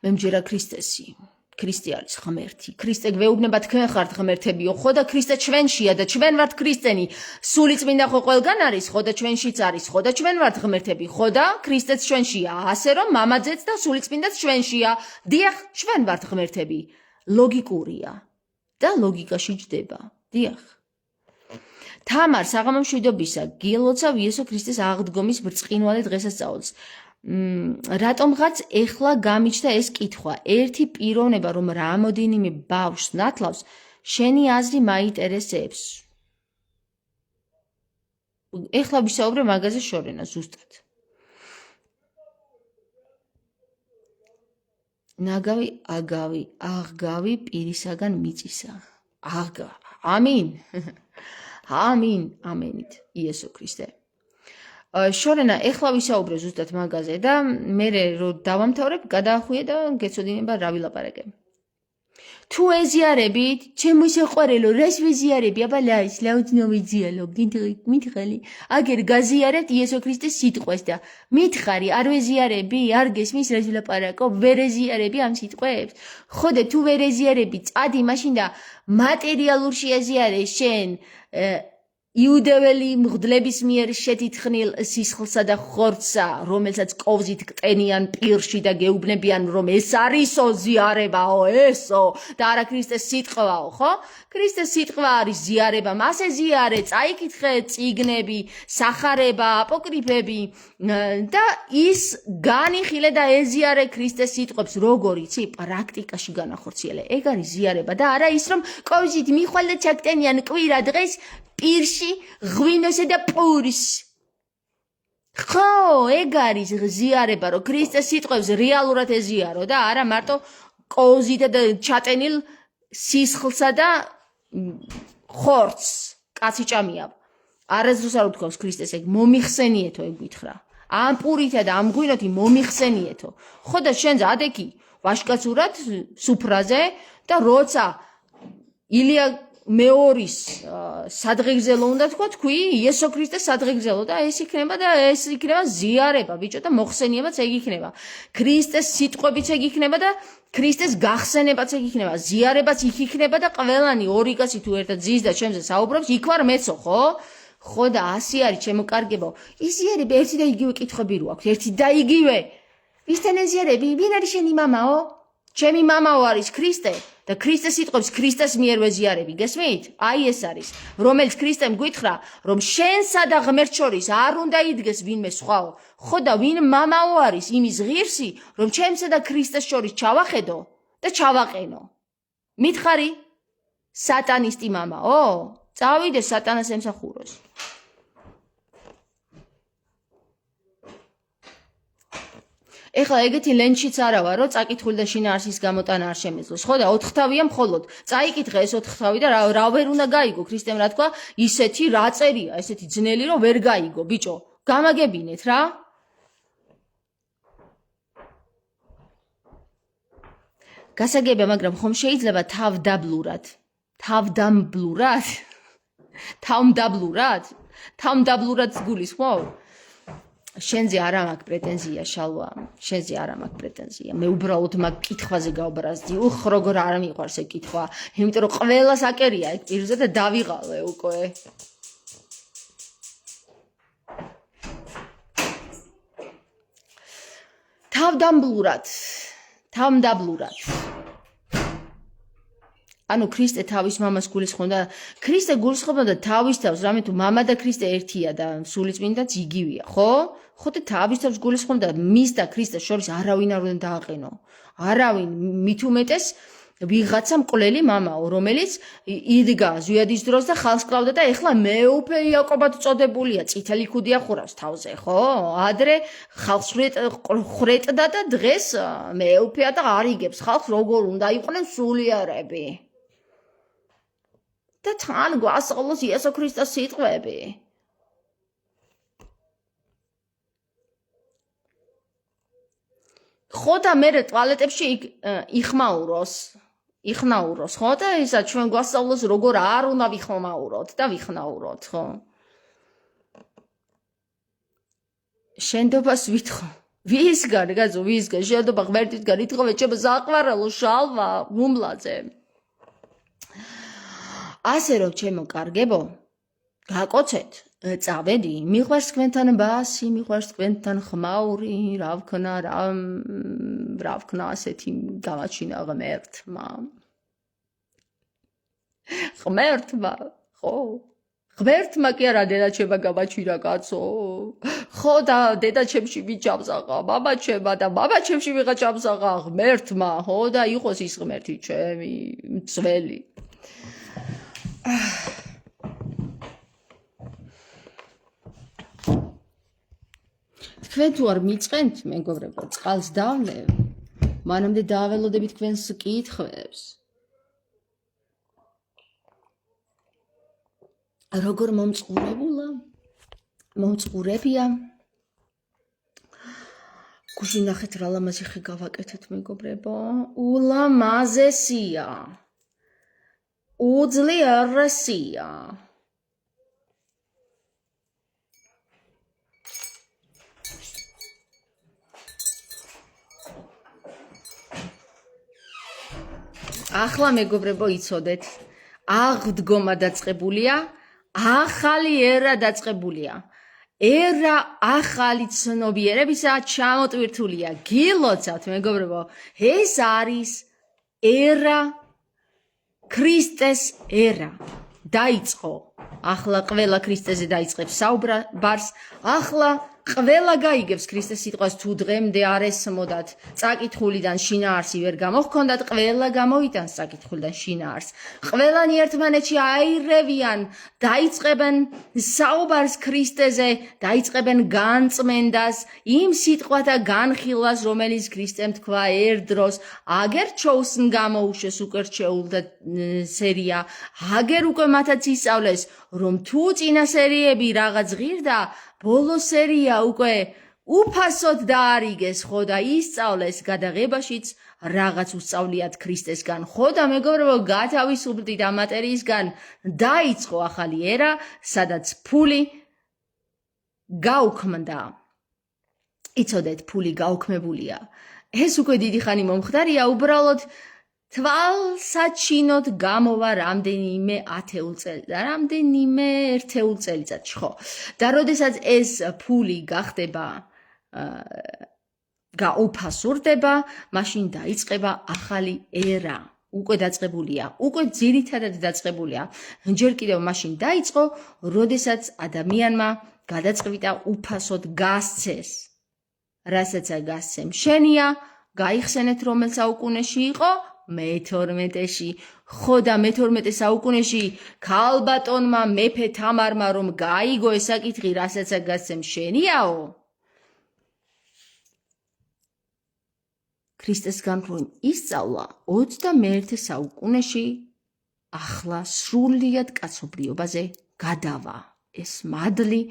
მე მჯერა ქრისტესი. ქრისტე არის ღმერთი. ქრისტე გვეუბნება თქვენ ხართ ღმერთებიო, ხო და ქრისტე ჩვენშია და ჩვენ ვართ ქრისტენი. სულიწმინდა ხო ყველგან არის, ხო და ჩვენშიც არის, ხო და ჩვენ ვართ ღმერთები, ხო და ქრისტეც ჩვენშია. ასე რომ მამაძეც და სულიწმინდაც ჩვენშია. დიახ, ჩვენ ვართ ღმერთები. ლოგიკურია და ლოგიკაში ჯდება. დიახ. თამარ, საღამო მშვიდობისა, გილოცავ იესო ქრისტეს აღდგომის ბრწყინვალე დღესასწაულს. რატომღაც ეხლა გამიჩნდა ეს კითხვა. ერთი პიროვნება, რომ რამოდენიმე ბავშვს ნათლავს, შენი აზრი მაინტერესებს. ეხლა ვისაუბრე მაგაზე შორენა ზუსტად. ნაგავი აგავი, აღგავი პირისაგან მიწისა. ამინ. ამინ, ამენით, იესო ქრისტე. შორენა, ეხლა ვისაუბრე ზუსტად მაგაზე და მე რომ დავამთავრებ, გადაახვიე და გეცოდინება რა ვილაპარაკე. თუ ეზიარებით, ჩემო საყვარელო, რას ვეზიარები? აბა ლაის, ლაუძნო ვიზიალო, მითხარი. აგერ გაზიარებთ იესო ქრისტეს სიტყვას და მითხარი, არ ვეზიარები? არ გესმის რას ვილაპარაკო? ვერ ეზიარები ამ სიტყვებს? ხო და თუ ვერ ეზიარები, წადი მაშინ და მატერიალურში ეზიარე შენ იუდეველი მღვდლების მიერ შეთითხნილ სისხლსა და ხორცსა, რომელსაც კოვზით კტენიან პირში და გეუბნებიან, რომ ეს არისო ზიარებაო, ესო და არა ქრისტეს სიტყვაო, ხო? ქრისტეს სიტყვა არის ზიარება, მასე ზიარე, წაიკითხე წიგნები, სახარება, აპოკრიფები და ის განიხილე და ეზიარე ქრისტეს სიტყვებს, როგორ იცი, პრაქტიკაში განახორციელე. ეგ არის ზიარება და არა ის, რომ კოვზით მიხვალ და ჩაკტენიან კვირა დღეს პირში ღვინოსა და პურს. ხო, ეგ არის ზიარება, რომ ქრისტეს სიტყვებს რეალურად ეზიარო და არა მარტო კოვზით და ჩატენილ სისხლსა და ხორცს კაცი ჭამია. არასდროს არ უთქვამს ქრისტეს ეგ მომიხსენიეთო, ეგ გითხრა. ამ პურითა და ამ ღვინოთი მომიხსენიეთო. ხო და შენ ზადექი ვაშკაცურად სუფრაზე და როცა ილია მეორის სადღეგრძელო უნდა თქვა, თქვი იესო ქრისტეს სადღეგრძელო და ეს იქნება ზიარება, ბიჭო და მოხსენიებაც ეგ იქნება. ქრისტეს სიტყვებიც ეგ იქნება და ქრისტეს გახსენებაც ეგ იქნება. ზიარებაც იქ იქნება და ყველანი ორი კაცი თუ ერთად ზის და ჩემზე საუბრობს, იქ ვარ მეცო, ხო? ხო და ასე არის, ჩემო კარგებო. იზიარები ერთი და იგივე კითხვები რო აქვს, ერთი და იგივე. ვისთან ეზიარები? ვინ არის შენი მამაო? ჩემი მამაო არის ქრისტე და ქრისტეს სიტყვებს ქრისტეს მიერ ვეზიარები, გესმით? აი ეს არის, რომელიც ქრისტემ გითხრა, რომ შენსა და ღმერთს შორის არ უნდა იდგეს ვინმე სხვაო. ხო და ვინ მამაო არის იმის ღირსი, რომ ჩემსა და ქრისტეს შორის ჩავახედო და ჩავაყენო. მითხარი? სატანისტი მამაო? წავიდე სატანას ემსახუროს. ეხლა ეგეთი ლენჩიც არა ვარ, რომ წაკითხული და შინაარსის გამოტანა არ შემეძლოს. ხო და 4 თავია მხოლოდ. წაიკითხე ეს 4 თავი და რა ვერ უნდა გაიგო, ქრისტემ რა თქვა, ისეთი რა წერია, ესეთი ძნელი რომ ვერ გაიგო, ბიჭო. გამაგებინეთ რა. გასაგებია, მაგრამ ხომ შეიძლება თავმდაბლურად გულისხმობ? შენზე არ მაქვს პრეტენზია, შალვა, შენზე არ მაქვს პრეტენზია. მე უბრალოდ მაგ კითხვაზე გავბრაზდი. როგორ არ მიყვარს ეგ კითხვა, იმიტომ რომ ყველას აკერია ეგ პირზე და დავიღალე უკვე. თავმდაბლურად. ანუ ქრისტე თავის მამას გულისხმობდა, ქრისტე გულისხმობდა თავის თავს, რამე თუ მამა და ქრისტე ერთია და სულიწმინდაც იგივეა, ხო? ხო და თავის თავს გულისხმობდა, მის და ქრისტეს შორის არავინ არ უნდა დააყენო. არავინ, მით უმეტეს ვიღაცა მკვლელი მამაო, რომელიც იდგა ზვიადის დროს და ხალხს კლავდა და ეხლა მეუფე იაკობად წოდებულია, წითელი ქუდია ხურავს თავზე, ხო? ადრე ხალხს ხრეტდა და დღეს მეუფეა და არიგებს ხალხს როგორ უნდა იყვნენ სულიერები. და თან გვასწავლოს იესო ქრისტეს სიტყვები. ხო და მე ტუალეტებში იხმაუროს, ხო და ისა ჩვენ გვასწავლოს როგორ არ უნდა ვიხმაუროთ და ვიხნაუროთ, ხო? შენდობას ვითხოვ. ვისგან, გაზო, ვისგან, შენდობა ღმერთისგან ითხოვე ჩემო საყვარელო შალვა, მუმლაძე. ასე რომ ჩემო კარგებო, გაკოცეთ, წავედი, მიყვარს თქვენთან ბასი, მიყვარს თქვენთან ხმაური, რა ვქნა ასეთი გამაჩინა ღმერთმა. ხო? ღმერთმა კი არა დედაჩემა გამაჩინა კაცო. ხო და დედაჩემში ვიჩამსახა, მამაჩემა და მამაჩემში ვიღა ჩამსახა ღმერთმა, ხო და იყოს ის ღმერთი ჩემი მცველი. თქვენ თუ არ მიწყენთ, მეგობრებო, წყალს დავლევ, მანამდე დააველოდებით თქვენს კითხვებს. როგორ მომწყურებია? გუშინ ნახეთ რა ლამაზი ხი გავაკეთეთ, მეგობრებო. ულამაზესია. უძლიერესია. ახლა მეგობრებო იცოდეთ, აღდგომა დაწყებულია, ახალი ერა დაწყებულია. ერა ახალი ცნობიერებისა ჩამოტვირთულია. გილოცავთ მეგობრებო, ეს არის ერა ქრისტეს ერა. დაიწყო. ახლა ყველა ქრისტეზე დაიწყებს საუბარს. ახლა ყველა გაიგებს ქრისტეს სიტყვას თუ დღემდე არ ესმოდათ წაკითხულიდან შინაარსი ვერ გამოჰქონდათ, ყველა გამოვიტანს წაკითხულიდან შინაარს. ყველანი ერთმანეთში აირევიან, დაიწყებენ საუბარს ქრისტეზე, დაიწყებენ განწმენდას, იმ სიტყვათა განხილვას, რომელიც ქრისტემ თქვა ერთ დროს, აგერ ჩოუსნ გამოუშვეს უკვე რჩეულთა სერია, აგერ უკვე მათაც ისწავლეს, რომ თუ წინა სერიები რაღაც ღირდა, ბოლო სერია უკვე უფასოდ დაარიგეს, ხო და ისწავლეს გადაღებაშიც რაღაც უსწავლიათ ქრისტესგან, ხო და მეგობრებო, გათავისუფლდით ამ მატერიისგან, დაიწყო ახალი ერა, სადაც ფული გაუქმდა. იცოდეთ, ფული გაუქმებულია. ეს უკვე დიდი ხანი მომხდარია, უბრალოდ თვალსაჩინოდ გამოვა რამდენიმე ერთეულ წელიწადში, ხო. და როდესაც ეს ფული გახდება გაუფასურდება, მაშინ დაიწყება ახალი ერა. უკვე დაწყებულია, უკვე ძირითადად დაწყებულია. ჯერ კიდევ მაშინ დაიწყო, როდესაც ადამიანმა გადაწყვიტა უფასოდ გასცეს. რასაც გასცემ შენია, გაიხსენეთ რომელ საუკუნეში იყო? მე-12-ში. ხო და მე-12 საუკუნეში ქალბატონმა მეფე თამარმა რომ გაიგო ეს საკითხი, რასაც გასცემ შენიაო? ქრისტესგან რომ ისწავლა 21 საუკუნეში, ახლა სრულიად კაცობრიობაზე გადავა ეს მადლი,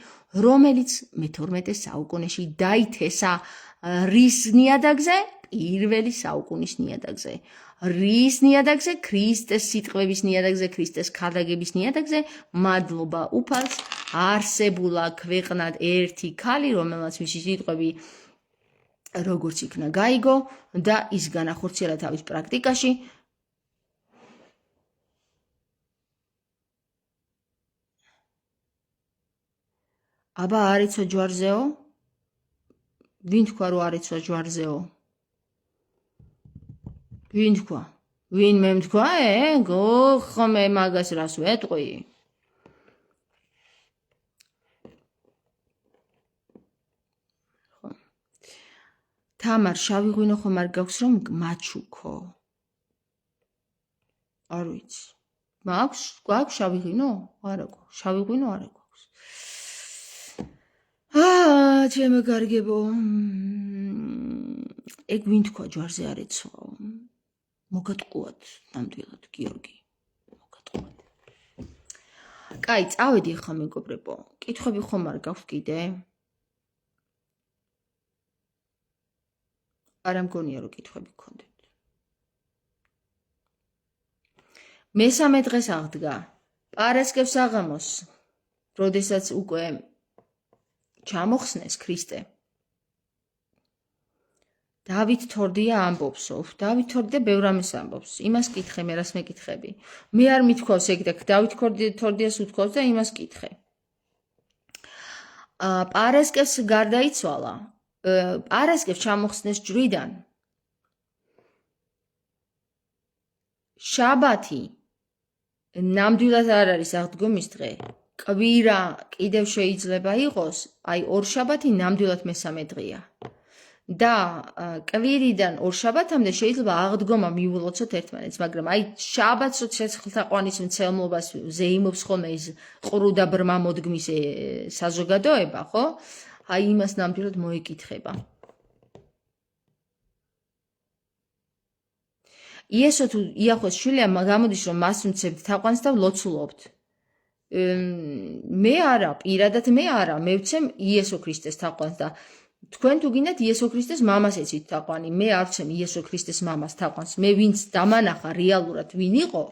რომელიც მე-12 საუკუნეში დაითესა რის ნიადაგზე? პირველი საუკუნის ნიადაგზე. რის ნიადაგზე? ქრისტეს სიტყვების ნიადაგზე, ქრისტეს ქადაგების ნიადაგზე. მადლობა უფალს, არსებულა ქვეყნად ერთი ქალი, რომელმაც მისი სიტყვები როგორც იქნა გაიგო და ის განახორციელა თავის პრაქტიკაში. აბა არ იცო ჯვარზეო? ვინ თქვა რომ არ იცო ჯვარზეო? ვინ თქვა? ვინ მე თქვა? ხო მე მაგას რას ვეტყვი? თამარ შავი ღვინო ხომ არ გაქვს რომ მაჩუქო? არ ვიცი. გვაქვს შავი ღვინო? არა გვაქვს. შავი ღვინო არა გვაქვს. ჩემო კარგებო. ეგ ვინ თქვა ჯვარზე არ იცო? მოგატყუათ ნამდვილად გიორგი. მოგატყუათ. კაი, წავედი ხა მეგობრებო. კითხვები ხომ არ გაქვს კიდე? არა მგონია რომ კითხვები გქონდეთ. მესამე დღეს აღდგა პარასკევს აღამოს, როდესაც უკვე ჩამოხსნეს ქრისტე. დავით თორდია ამბობსო, დავით თორდია ბევრ ამის ამბობს. იმას კითხე, მე რას მეკითხები. მე არ მithქვავს ეგ და დავით თორდიას უთქვავს და იმას კითხე. პარასკევს გარდაიცვალა. პარასკევს ჩამოხსნეს ჯვრიდან. შაბათი ნამდვილად არ არის აღდგომის დღე. კვირა კიდევ შეიძლება იყოს, აი ორ შაბათი ნამდვილად მესამე დღეა. და კვირიდან ორ შაბათამდე შეიძლება აღდგომა მიულოცოთ ერთმანეთს, მაგრამ აი შაბათს ცეცხლთაყვანის მცემლობას ზეიმობს ხოლმე ის ყრუ და ბრმა მოდგმის საზოგადოება, ხო? აი იმას ნამდვილად მოიკითხება. იესო თუ იახვეს შვილია, გამოდის რომ მას ვმცემთ თაყვანს და ვლოცულობთ. მე არა, პირადად მე არა, მე ვცემ იესო ქრისტეს თაყვანს და თქვენ თუ გინდათ იესო ქრისტეს მამას ეცით თაყვანი, მე არ ვცემ იესო ქრისტეს მამას თაყვანს. მე ვინც დამანახა რეალურად ვინ იყო,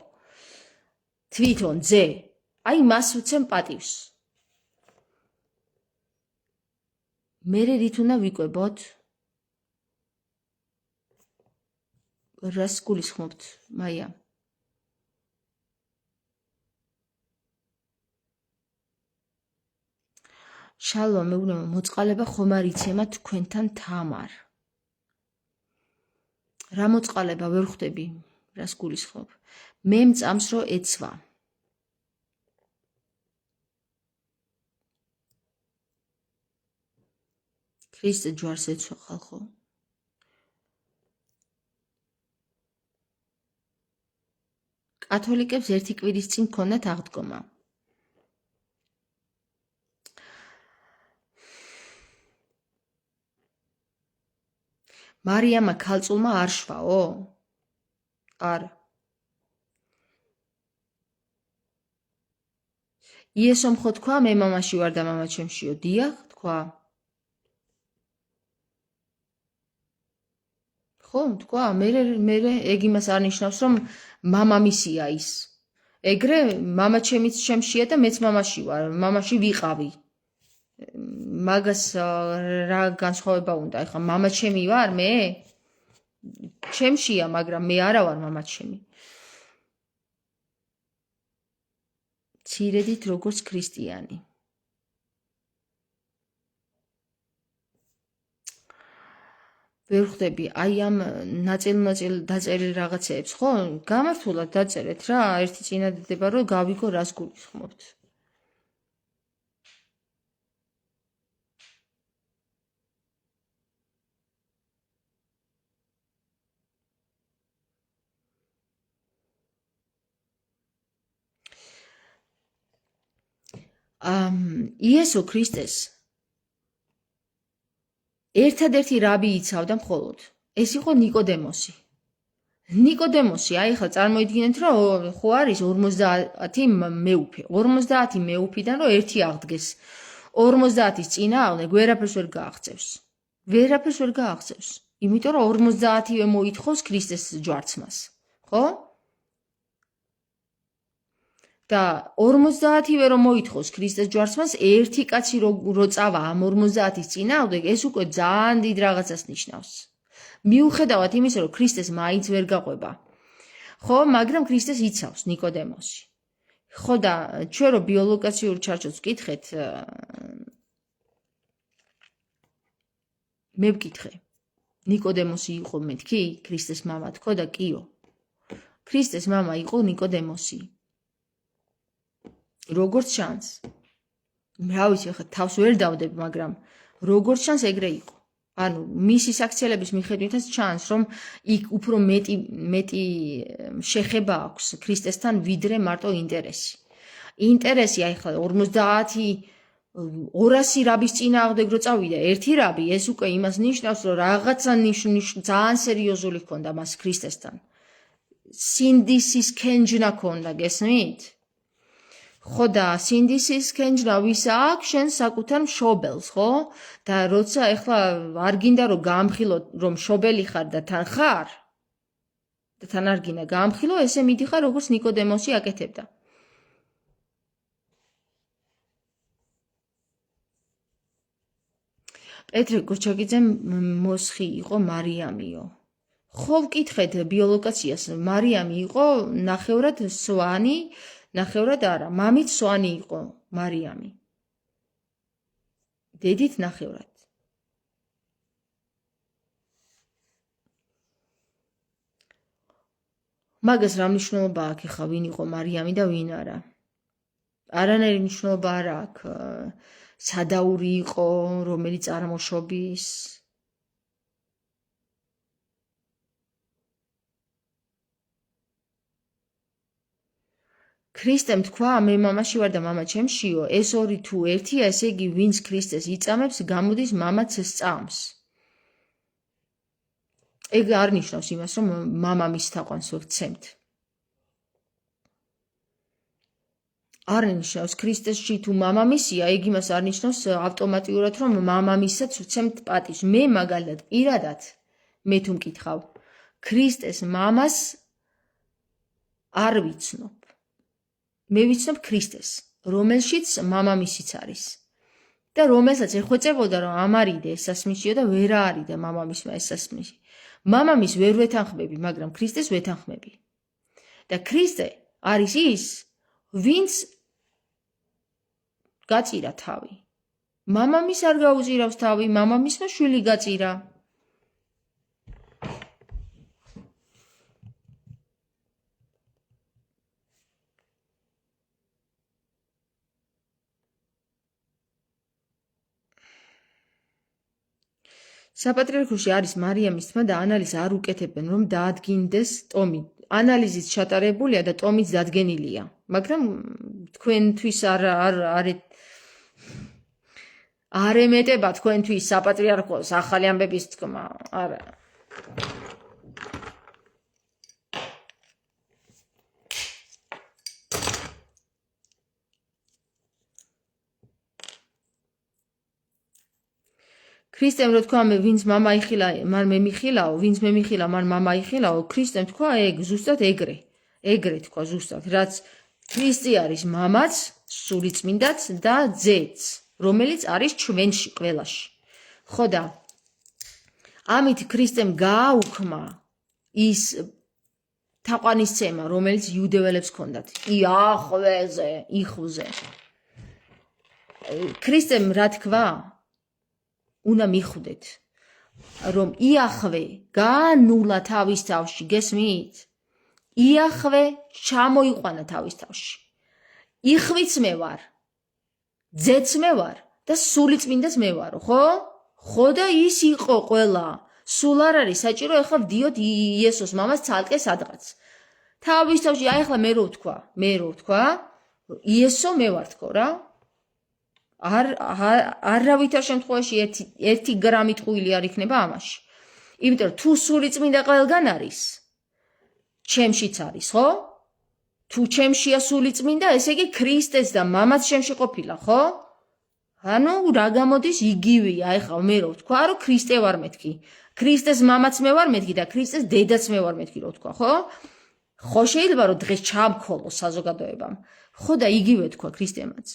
თვითონ ძე, აი მას ვცემ პატივს. მე რით უნდა ვიკვებოთ? რას გულისხმობთ, მაია? შალვა მეუბნება მოწყალება ხომ არ იცემა თქვენთან თამარ. რა მოწყალება ვერ ხვდები, რას გულისხმობ? მე მწამს რომ ეცვა. ქრისტე ჯვარს ეცვა ხალხო. კათოლიკებს ერთი კვირის წინ ჰქონდათ აღდგომა. მარიამა ქალწულმა არ შვაო? არა. იესომ ხო თქვა მე მამაში ვარ და მამა ჩემშიო? დიახ, თქვა. ხო, თქვა, მე ეგ იმას არ ნიშნავს, რომ მამამისია ის. ეგრე მამა ჩემიც ჩემშია და მეც მამაში ვარ, მამაში ვიყავი. მაგას რა განსხვავება უნდა? ეხლა მამა ჩემი ვარ მე? ჩემშია, მაგრამ მე არა ვარ მამა ჩემი. ცირედით როგორც ქრისტიანი. ვერ ხვდები, აი ამ ნაწილ დაწერილ რაღაცეებს, ხო? გამართულად დაწერეთ რა, ერთი წინადადება რომ გავიგო რას გულისხმობთ. იესო ქრისტეს ერთადერთი რაბი იცავდა მხოლოდ. ეს იყო ნიკოდემოსი. ნიკოდემოსი, აი ხა წარმოიდგინეთ, რომ ხო არის 50 მეუფე. 50 მეუფიდან რომ ერთი აღდგეს. 50-ის წინააღმდეგ ვერაფერს ვერ გააღწევს. ვერაფერს ვერ გააღწევს. იმიტომ რომ 50-ვე მოითხოვს ქრისტეს ჯვარცმას, ხო? და 50-ვე რომ მოითხოვს ქრისტეს ჯვარცმას, ერთი კაცი რო წავა ამ 50-ის წინააღმდეგ, ეს უკვე ძალიან დიდ რაღაცას ნიშნავს. მიუხედავად იმისა, რომ ქრისტეს მაინც ვერ გაყვება. ხო, მაგრამ ქრისტეს იცავს ნიკოდემოსი. ხო და ჩვენ რო ბიოლოგიურ ჩარჩოთს ვკითხეთ, მე ვკითხე. ნიკოდემოსი იყო მეთქი, ქრისტეს მამა თქო და კიო. ქრისტეს მამა იყო ნიკოდემოსი. როგორც ჩანს. რა ვიცი, ხა თავს ვერ დავდებ, მაგრამ როგორც ჩანს ეგრე იყო. ანუ მისი საქციელების მიხედვითაც ჩანს, რომ იქ უფრო მეტი შეხება აქვს ქრისტესთან, ვიდრე მარტო ინტერესი. ინტერესი აი ხა 200 რაბის წინააღმდეგ რო წავიდა, ერთი რაბი, ეს უკვე იმას ნიშნავს, რომ რაღაცა ძალიან სერიოზული ჰქონდა მას ქრისტესთან. სინდისის ქენჯნა ჰქონდა, გესმით? ხო და სინდისის ქენჯნა ვისა აქვს შენ საკუთარ მშობელს, ხო? და როცა ეხლა არ გინდა რომ გაამხილო რომ მშობელი ხარ და თან ხარ და თან არ გინდა გაამხილო, ესე მიდიხარ როგორც ნიკოდემოსი აკეთებდა. პეტრე გორჩაკიძემ მოსხი იყო მარიამიო. ხო ვკითხეთ ბიოლოგიას, მარიამი იყო ნახევრად სვანი, ნახევრად არა, მამით სვანი იყო მარიამი. დედით ნახევრად. მაგას რა მნიშვნელობა აქვს ხა ვინ იყო მარიამი და ვინ არა? არანაირი მნიშვნელობა არ აქვს. სადაური იყო, რომელიც წარმოშობის. ქრისტემ თქვა, მე მამაში ვარ და მამა ჩემშიო, ეს ორი თუ ერთია, ესე იგი ვინც ქრისტეს იწამებს, გამოდის მამაც სწამს. ეგ არ ნიშნავს იმას, რომ მამამის თაყვანს ვექცემთ. არ ნიშნავს ქრისტესში თუ მამამისია, ეგ იმას არ ნიშნავს ავტომატურად, რომ მამამისაც ვცემთ პატივს. მე მაგალითად პირადად მე თუ მკითხავ, ქრისტეს მამას არ ვიცნობ. მე ვიცნობ ქრისტეს, რომელშიც მამამისიც არის. და რომელსაც ეხვეწებოდა, რომ ამარიდე ესასმისიო და ვერ არიდე მამამისმა ესასმისი. მამამის ვერ ვეთანხმები, მაგრამ ქრისტეს ვეთანხმები. და ქრისტე არის ის, ვინც გაწირა თავი. მამამის არ გაუწირავს თავი, მამამისმა შვილი გაწირა. საპატრიარქოში არის მარიამის თმა და ანალიზს არ უკეთებენ, რომ დაადგინდეს ტომი. ანალიზიც ჩატარებულია და ტომიც დადგენილია. მაგრამ თქვენთვის არ ემეტება თქვენთვის საპატრიარქოს ახალი ამბების თქმა. არა. ქრისტემ რო თქვა, ვინც მამა იხილა, მან მე მიხილაო, ვინც მე მიხილა, მან მამა იხილაო, ქრისტემ თქვა, ეგ ზუსტად ეგრე თქვა ზუსტად, რაც ქრისტე არის მამაც, სულიწმინდაც და ძეც, რომელიც არის ჩვენში ყველაში. ხო და ამით ქრისტემ გააუქმა ის თაყვანისცემა, რომელიც იუდეველებს ჰქონდათ. იხვზე. ქრისტემ რა თქვა? უნდა მიხვდეთ, რომ იახვე განულა თავის თავში, გესმით? იახვე ჩამოიყვანა თავის თავში. იხვიც მე ვარ, ძეც მე ვარ და სულიწმინდაც მე ვარო, ხო? ხო და ის იყო ყველა. სულ არ არის საჭირო ეხლა ვდიოთ იესოს მამას ცალკე სადღაც. თავის თავში, აი ახლა მე რო ვთქვა, იესო მე ვარ თქო რა. არავითარ შემთხვევაში 1 გრამი ტყუილი არ იქნება ამაში. იმიტომ თუ სულიწმინდა ყველგან არის, ჩემშიც არის, ხო? თუ ჩემშია სულიწმინდა, ესე იგი ქრისტეს და მამაც ჩემში ყოფილა, ხო? ანუ რა გამოდის იგივეა, ეხლა მე რო ვთქვა, რომ ქრისტე ვარ მეთქი. ქრისტეს მამაც მე ვარ მეთქი და ქრისტეს დედაც მე ვარ მეთქი რო ვთქვა, ხო? ხო შეიძლება რომ დღეს ჩამქოლო საზოგადოებამ. ხო და იგივე თქვა ქრისტემაც.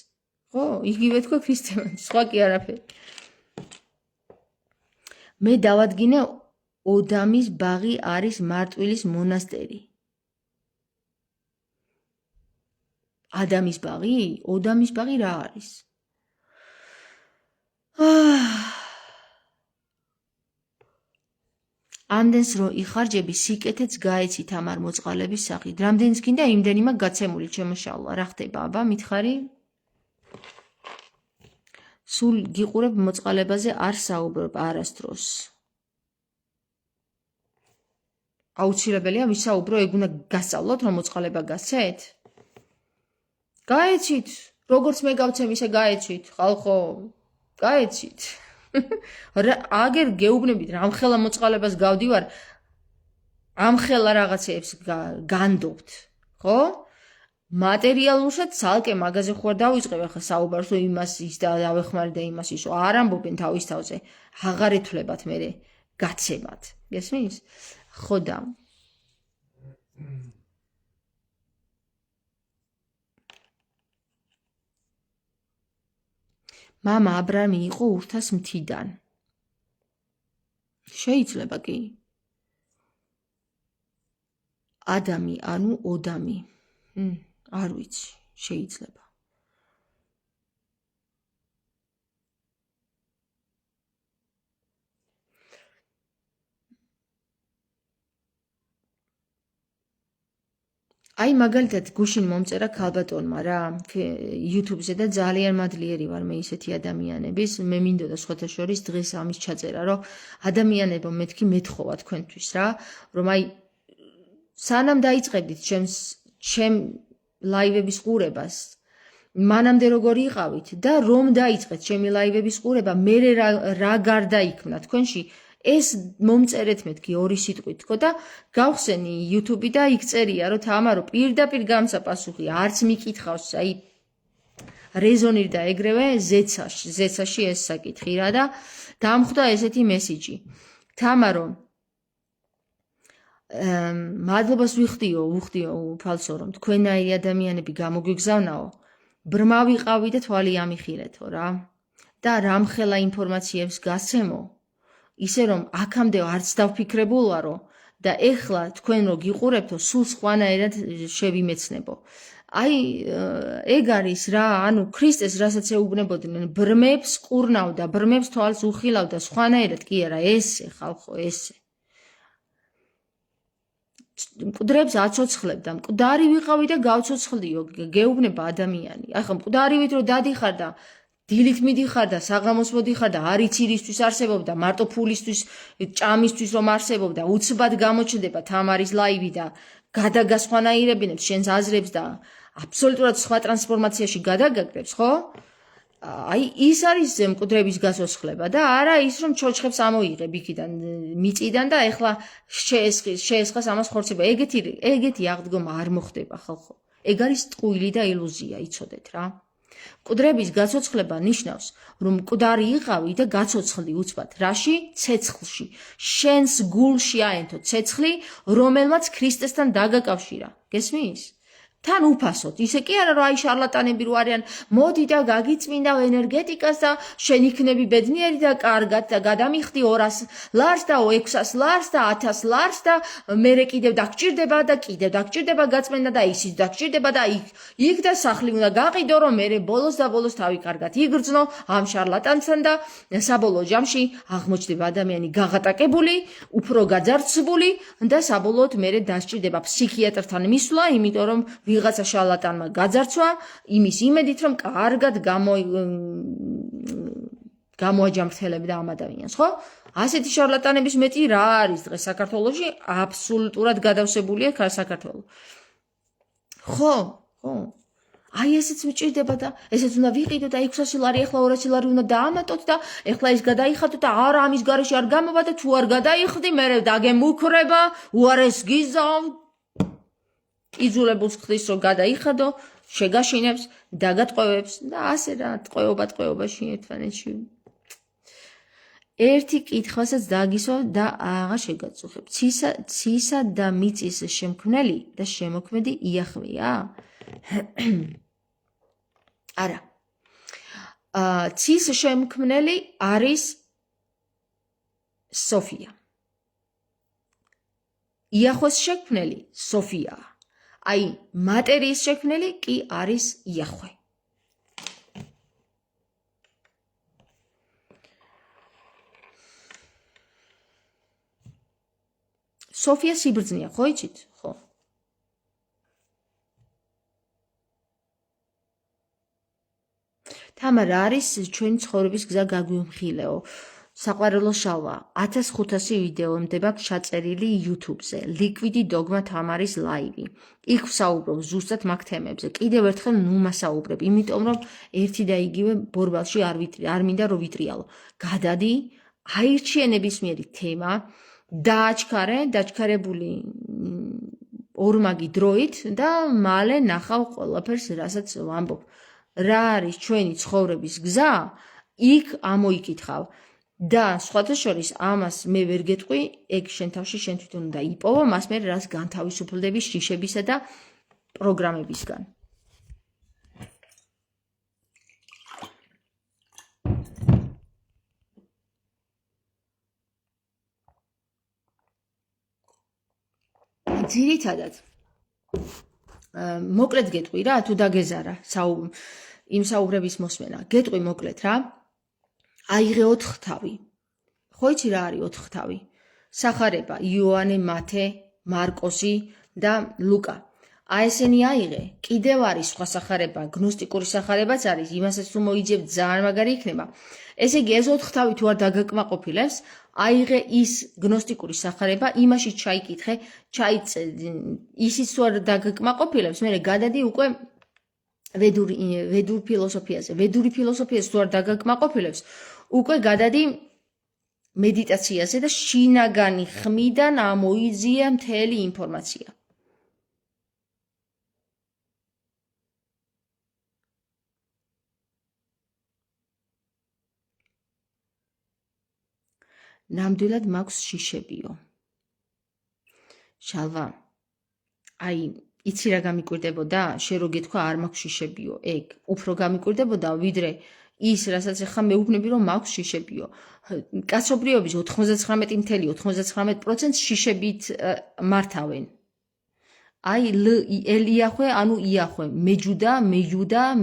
ხო, იგივე თქვა ქრისტემაც, სხვა კი არაფერი. მე დავადგინე ოდამის ბაღი არის მარტვილის მონასტერი. ადამის ბაღი? ოდამის ბაღი რა არის? ამდენს რო იხარჯები სიკეთეც გაეცი თამარ მოწყალების სახით. რამდენიც გინდა იმდენი მაქვს გაცემული ჩემოშალა. რა ხდება აბა, მითხარი? სულ გიყურებ მოწყალებაზე არ საუბრობ არასდროს. აუცილებელია ვისაუბრო, ეგ უნდა გასწავლოთ რომ მოწყალება გასცეთ? გაეცით, როგორც მე გავცემ ისე გაეცით, ხალხო, გაეცით. აგერ გეუბნებით რამხელა მოწყალებას გავდივარ, ამხელა რაღაცებს განდობთ, ხო? მატერიალურსაც ცალკე მაგაზე ხო არ დავიწყებ ახლა საუბარს, რომ იმას ის და დავეხმარი და იმას ისო არ ამბობენ თავის თავზე. აღარ ეთვლებათ მერე გაცემათ. გესმის? ხო და მამა აბრამი იყო ურთას მთიდან. შეიძლება კი. ადამი ანუ ოდამი. არ ვიცი, შეიძლება. აი მაგალითად გუშინ მომწერა ქალბატონმა რა YouTube-ზე და ძალიან მადლიერი ვარ მე ისეთი ადამიანების მე მინდოდა სხვათა შორის დღეს ამის ჩაწერა რომ ადამიანებო მეთქი მეთხოვა თქვენთვის რა რომ აი სანამ დაიწყებდით ჩემ ლაივების ყურებას მანამდე როგორ იყავით და რომ დაიწყეთ ჩემი ლაივების ყურება მე რა გარდაიქმნა თქვენში ეს მომწერეთ მეთქი ორი სიტყვით თქო და გავხსენი YouTube-ი და იქ წერია რომ თამარო პირდაპირ გამცა პასუხი არც მიკითხავს აი რეზონირ და ეგრევე ზეცაში ეს საკითხი რა და დამხვდა ესეთი მესიჯი თამარო მადლობას ვიხდიო უფალსო რომ თქვენაირი ადამიანები გამოგვიგზავნაო ბრმა ვიყავი და თვალი ამიხილეთო რა და რამხელა ინფორმაციებს გასცემო ისე რომ აქამდე არც დავფიქრებულ ვარო და ეხლა თქვენ რო გიყურებთო სულ სხვანაირად შევიმეცნებო. აი ეგ არის რა, ანუ ქრისტეს რასაც ეუბნებოდნენ, ბრმებს ყურნავდა, ბრმებს თვალს უხილავდა, სხვანაირად კი არა, ესე ხალხო, ესე. მკვდრებს აცოცხლებდა, მკვდარი ვიყავი და გავცოცხლიო, გეუბნება ადამიანი. ახლა მკვდარივით რო დადიხარ და დილით მიდიხარ და საღამოს მოდიხარ და არ იცი რისთვის არსებობდა, მარტო ფულისთვის, ჭამისთვის რომ არსებობდა, უცბად გამოჩნდება თამარის ლაივი და გადაგასხვანაირებინებს შენს აზრებს და აბსოლუტურად სხვა ტრანსფორმაციაში გადაგაგდებს, ხო? აი ის არის მკვდრების გასოცხლება და არა ის რომ ჩოჩხებს ამოიღებ იქიდან მიწიდან და ეხლა შეესხეს ამას ხორცება. ეგეთი აღდგომა არ მოხდება ხალხო. ეგ არის ტყუილი და ილუზია, იცოდეთ რა. მკვდრების გაცოცხლება ნიშნავს, რომ მკვდარი იყავი და გაცოცხლდი უცბად. რაში? ცეცხლში. შენს გულში აენთო ცეცხლი, რომელმაც ქრისტესთან დაგაკავშირა. გესმის? თან უფასოდ. ისე კი არა, რომ აი შარლატანები რო არიან, მოდი და გაგიწმინდავ ენერგეტიკას და შენ იქნები ბედნიერი და კარგად და გადამიხდი 200 ლარს და 600 ლარს და 1000 ლარს და მერე კიდევ დაგჭირდება და კიდევ დაგჭირდება გაწმენდა და ისიც დაგჭირდება და იქ და სახლი უნდა გაყიდო, რომ მერე ბოლოს და ბოლოს თავი კარგად იგრძნო ამ შარლატანთან და საბოლოო ჯამში აღმოჩნდება ადამიანი გაღატაკებული, უფრო გაძარცვული და საბოლოოდ მერე დასჭირდება ფსიქიატრთან მისვლა, იმიტომ რომ ვიღაცა შარლატანმა გაძარცვა იმის იმედით რომ კარგად გამოაჯამრთელებდა ამ ადამიანს, ხო? ასეთი შარლატანების მეტი რა არის დღეს საქართველოში? აბსოლუტურად გადავსებულია საქართველო. ხო. აი ესეც მჭირდება და ესეც უნდა ვიყიდო და 600 ლარი ახლა 200 ლარი უნდა დაამატოთ და ახლა ის გადაიხადოთ და არა ამის გარეშე არ გამოვა და თუ არ გადაიხდი მერე დაგემუქრება უარეს გიზავ იძულებულს ხდის რომ გადაიხადო შეგაშინებს, დაგატყვევებს და ასე რა ტყვეობაში ერთმანეთში. ერთი კითხვასაც დაგისვა და აღარ შეგაწუხებ. ცისა და მიწის შემქმნელი და შემოქმედი იაჰვეა? არა. ცის შემქმნელი არის სოფია. იაჰვეს შექმნელი სოფიაა. აი, მატერიის შექმნელი კი არის იაჰვე. სოფია სიბრძნეა, ხო იცით? ხო. თამარ, არის ჩვენი ცხოვრების გზა გაგვიმხილეო. საყვარელო შალვა, 1500 ვიდეო მდება ჩაწერილი YouTube-ზე. ლიკვიდი დოგმა თამარის ლაივი. იქ ვსაუბრობ ზუსტად მაგ თემებზე. კიდევ ერთხელ ნუ მასაუბრებ, იმიტომ რომ ერთი და იგივე ბორბალში არ მინდა რომ ვიტრიალო. გადადი, აირჩიე ნებისმიერი თემა, დაჩქარებული ორმაგი დროით და მალე ნახავ ყველაფერს, რასაც ვამბობ. რა არის ჩვენი ცხოვრების გზა, იქ ამოიკითხავ. და სხვათა შორის ამას მე ვერ გეტყვი, ეგ შენ თავში შენ თვითონ უნდა იპოვო, მას მე რას განთავისუფლდები შიშებისა და პროგრამებისგან. ძირითადად მოკლედ გეტყვი რა, თუ დაგეზარა იმ საუბრების მოსმენა. გეტყვი მოკლედ რა. აიღე 4 თავი. ხო იცი რა არის 4 თავი? სახარება, იოანე, მათე, მარკოსი და ლუკა. აი ესენი აიღე. კიდევ არის სხვა სახარება, გნოსტიკური სახარებაც არის, იმასაც თუ მოიძებ ძალიან მაგარი იქნება. ესე იგი ეს 4 თავი თუ არ დაგაკმაყოფილებს, აიღე ის გნოსტიკური სახარება, იმაში ჩაიკითხე, ისიც თუ არ დაგაკმაყოფილებს, მე გადადი უკვე ვედურ ფილოსოფიაზე. ვედური ფილოსოფიას თუ არ დაგაკმაყოფილებს, უკვე გადადი მედიტაციაზე და შინაგანი ხმიდან ამოიძიე მთელი ინფორმაცია. ნამდვილად მაქვს შიშებიო. შალვა, აი, იცი რა გამიკვირდებოდა? შენ რო გეთქვა არ მაქვს შიშებიო, ეგ უფრო გამიკვირდებოდა, ვიდრე ის, რასაც ახლა მეუბნები, რომ მაქვს შიშებიო. კაცობრიობის 99.99% შიშებით მართავენ. აი, ელიახვე, ანუ იახვე,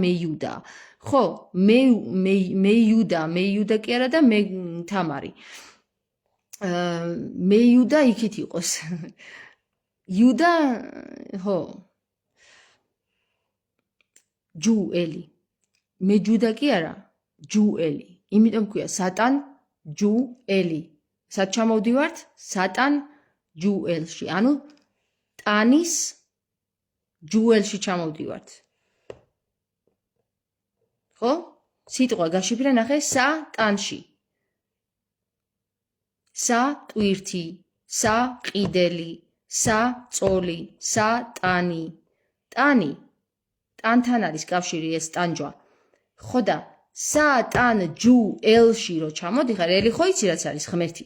მეიუდა. ხო, მეიუდა კი არა და მე თამარი. მეიუდა იქით იყოს. იუდა, ხო. ჯუელი. მეჯუდა კი არა, ჯუელი. იმიტომ ქვია სატან ჯუელი. სად ჩამოვდივართ? სატან ჯუელში. ანუ ტანის ჯუელში ჩამოვდივართ. ხო? სიტყვა გაშიფრე ნახე სატანში. სატვირთი, საყიდელი, საწოლი, სატანი. ტანი. ტანთან არის კავშირი ეს ტანჯვა. ხო და სატან ჯუელში რო ჩამოდიხარ, ელი ხო იცი რაც არის ღმერთი.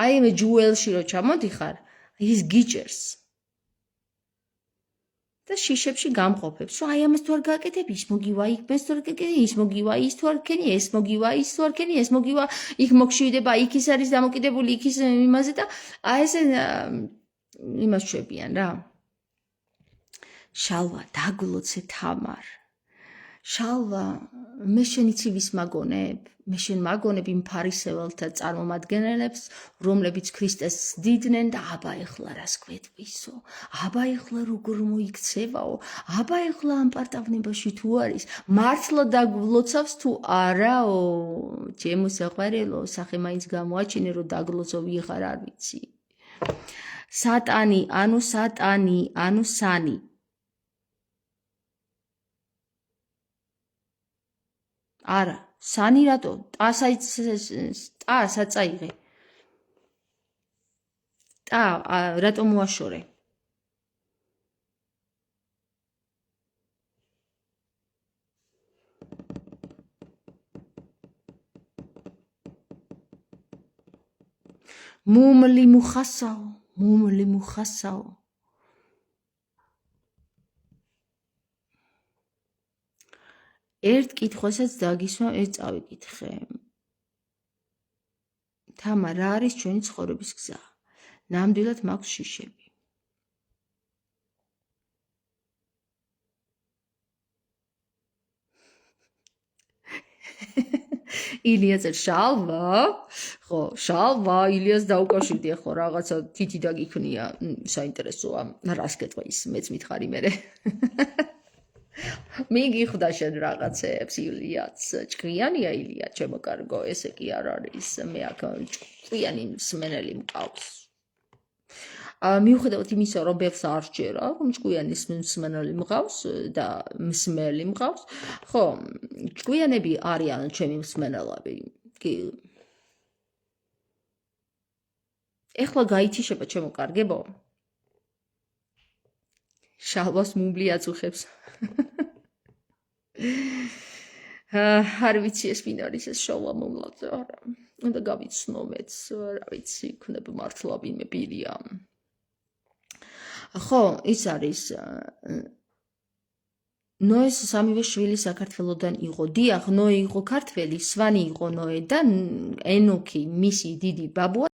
აი მე ჯუელში რო ჩამოდიხარ, ის გიჭერს. და შიშებში გამყოფებს, რომ აი ამას თუ არ გააკეთებ, ის მოგივა, იქ მეს თუ არ გააკეთებ, ის მოგივა, ის თუ არ ქენი, ეს მოგივა, ის თუ არ ქენი, ეს მოგივა, იქ მოგშვიდება, იქ ის არის დამოკიდებული, იქ ის იმაზე და აი ესე იმას შვებიან რა. შალვა, დაგლოცე თამარ. შალვა, მე შენი ცივის მაგონებ, მე შენ მაგონებ იმ ფარისეველთა წარმომადგენლებს, რომლებიც ქრისტეს ძიდნენ და აბა ეხლა რას გვეტყვისო, აბა ეხლა როგორ მოიქცევაო, აბა ეხლა ამ პარტავნებაში თუ არის, მართლა დაგლოცავს თუ არაო, ჩემო საყვარელო, სახე მაინც გამოაჩინე, რომ დაგლოცო ვიღარ არ ვიცი. სატანი, ანუ სანი. არა, სანი რატო? ტასაც აიღე. ტა რატო მოაშორე? მუმლი მუხასაო. ერთ კითხვასაც დაგისვა, ერთ წავიკითხე. თამა, რა არის ჩვენი ცხოვრების გზა? ნამდვილად მაქვს შიშები. ილია წერს შალვა, ხო, შალვა, ილიას დაუკავშირდი ახლა რაღაცა თითი დაგიქნია, საინტერესოა, რას გეტყვა ის, მეც მითხარი მერე. მიგიხვდა შენ რაღაცებს ილიაც, ჭკვიანია ილია, ჩემო კარგო, ესე კი არ არის, მე აქ ჭკვიანი მსმენელი მყავს. მიუხედავად იმისა, რომ ბევრს არ სჯერა, რომ ჭკვიანის მსმენელი მყავს და მსმელი მყავს, ხო, ჭკვიანები არიან ჩემი მსმენელები. კი. ეხლა გაითიშება ჩემო კარგებო. შალვას მუმბლი აწუხებს. არ ვიცი ეს ვინ არის ეს შალვა მომლაძე, არა. უნდა გავიცნო მეც, რა ვიცი, იქნება მართლა ვინმე პირია. ხო, ის არის ნოეს სამივე შვილი საქართველოდან იყო. დიახ, ნოე იყო ქართველი, სვანი იყო ნოე და ენოქი, მისი დიდი ბაბუა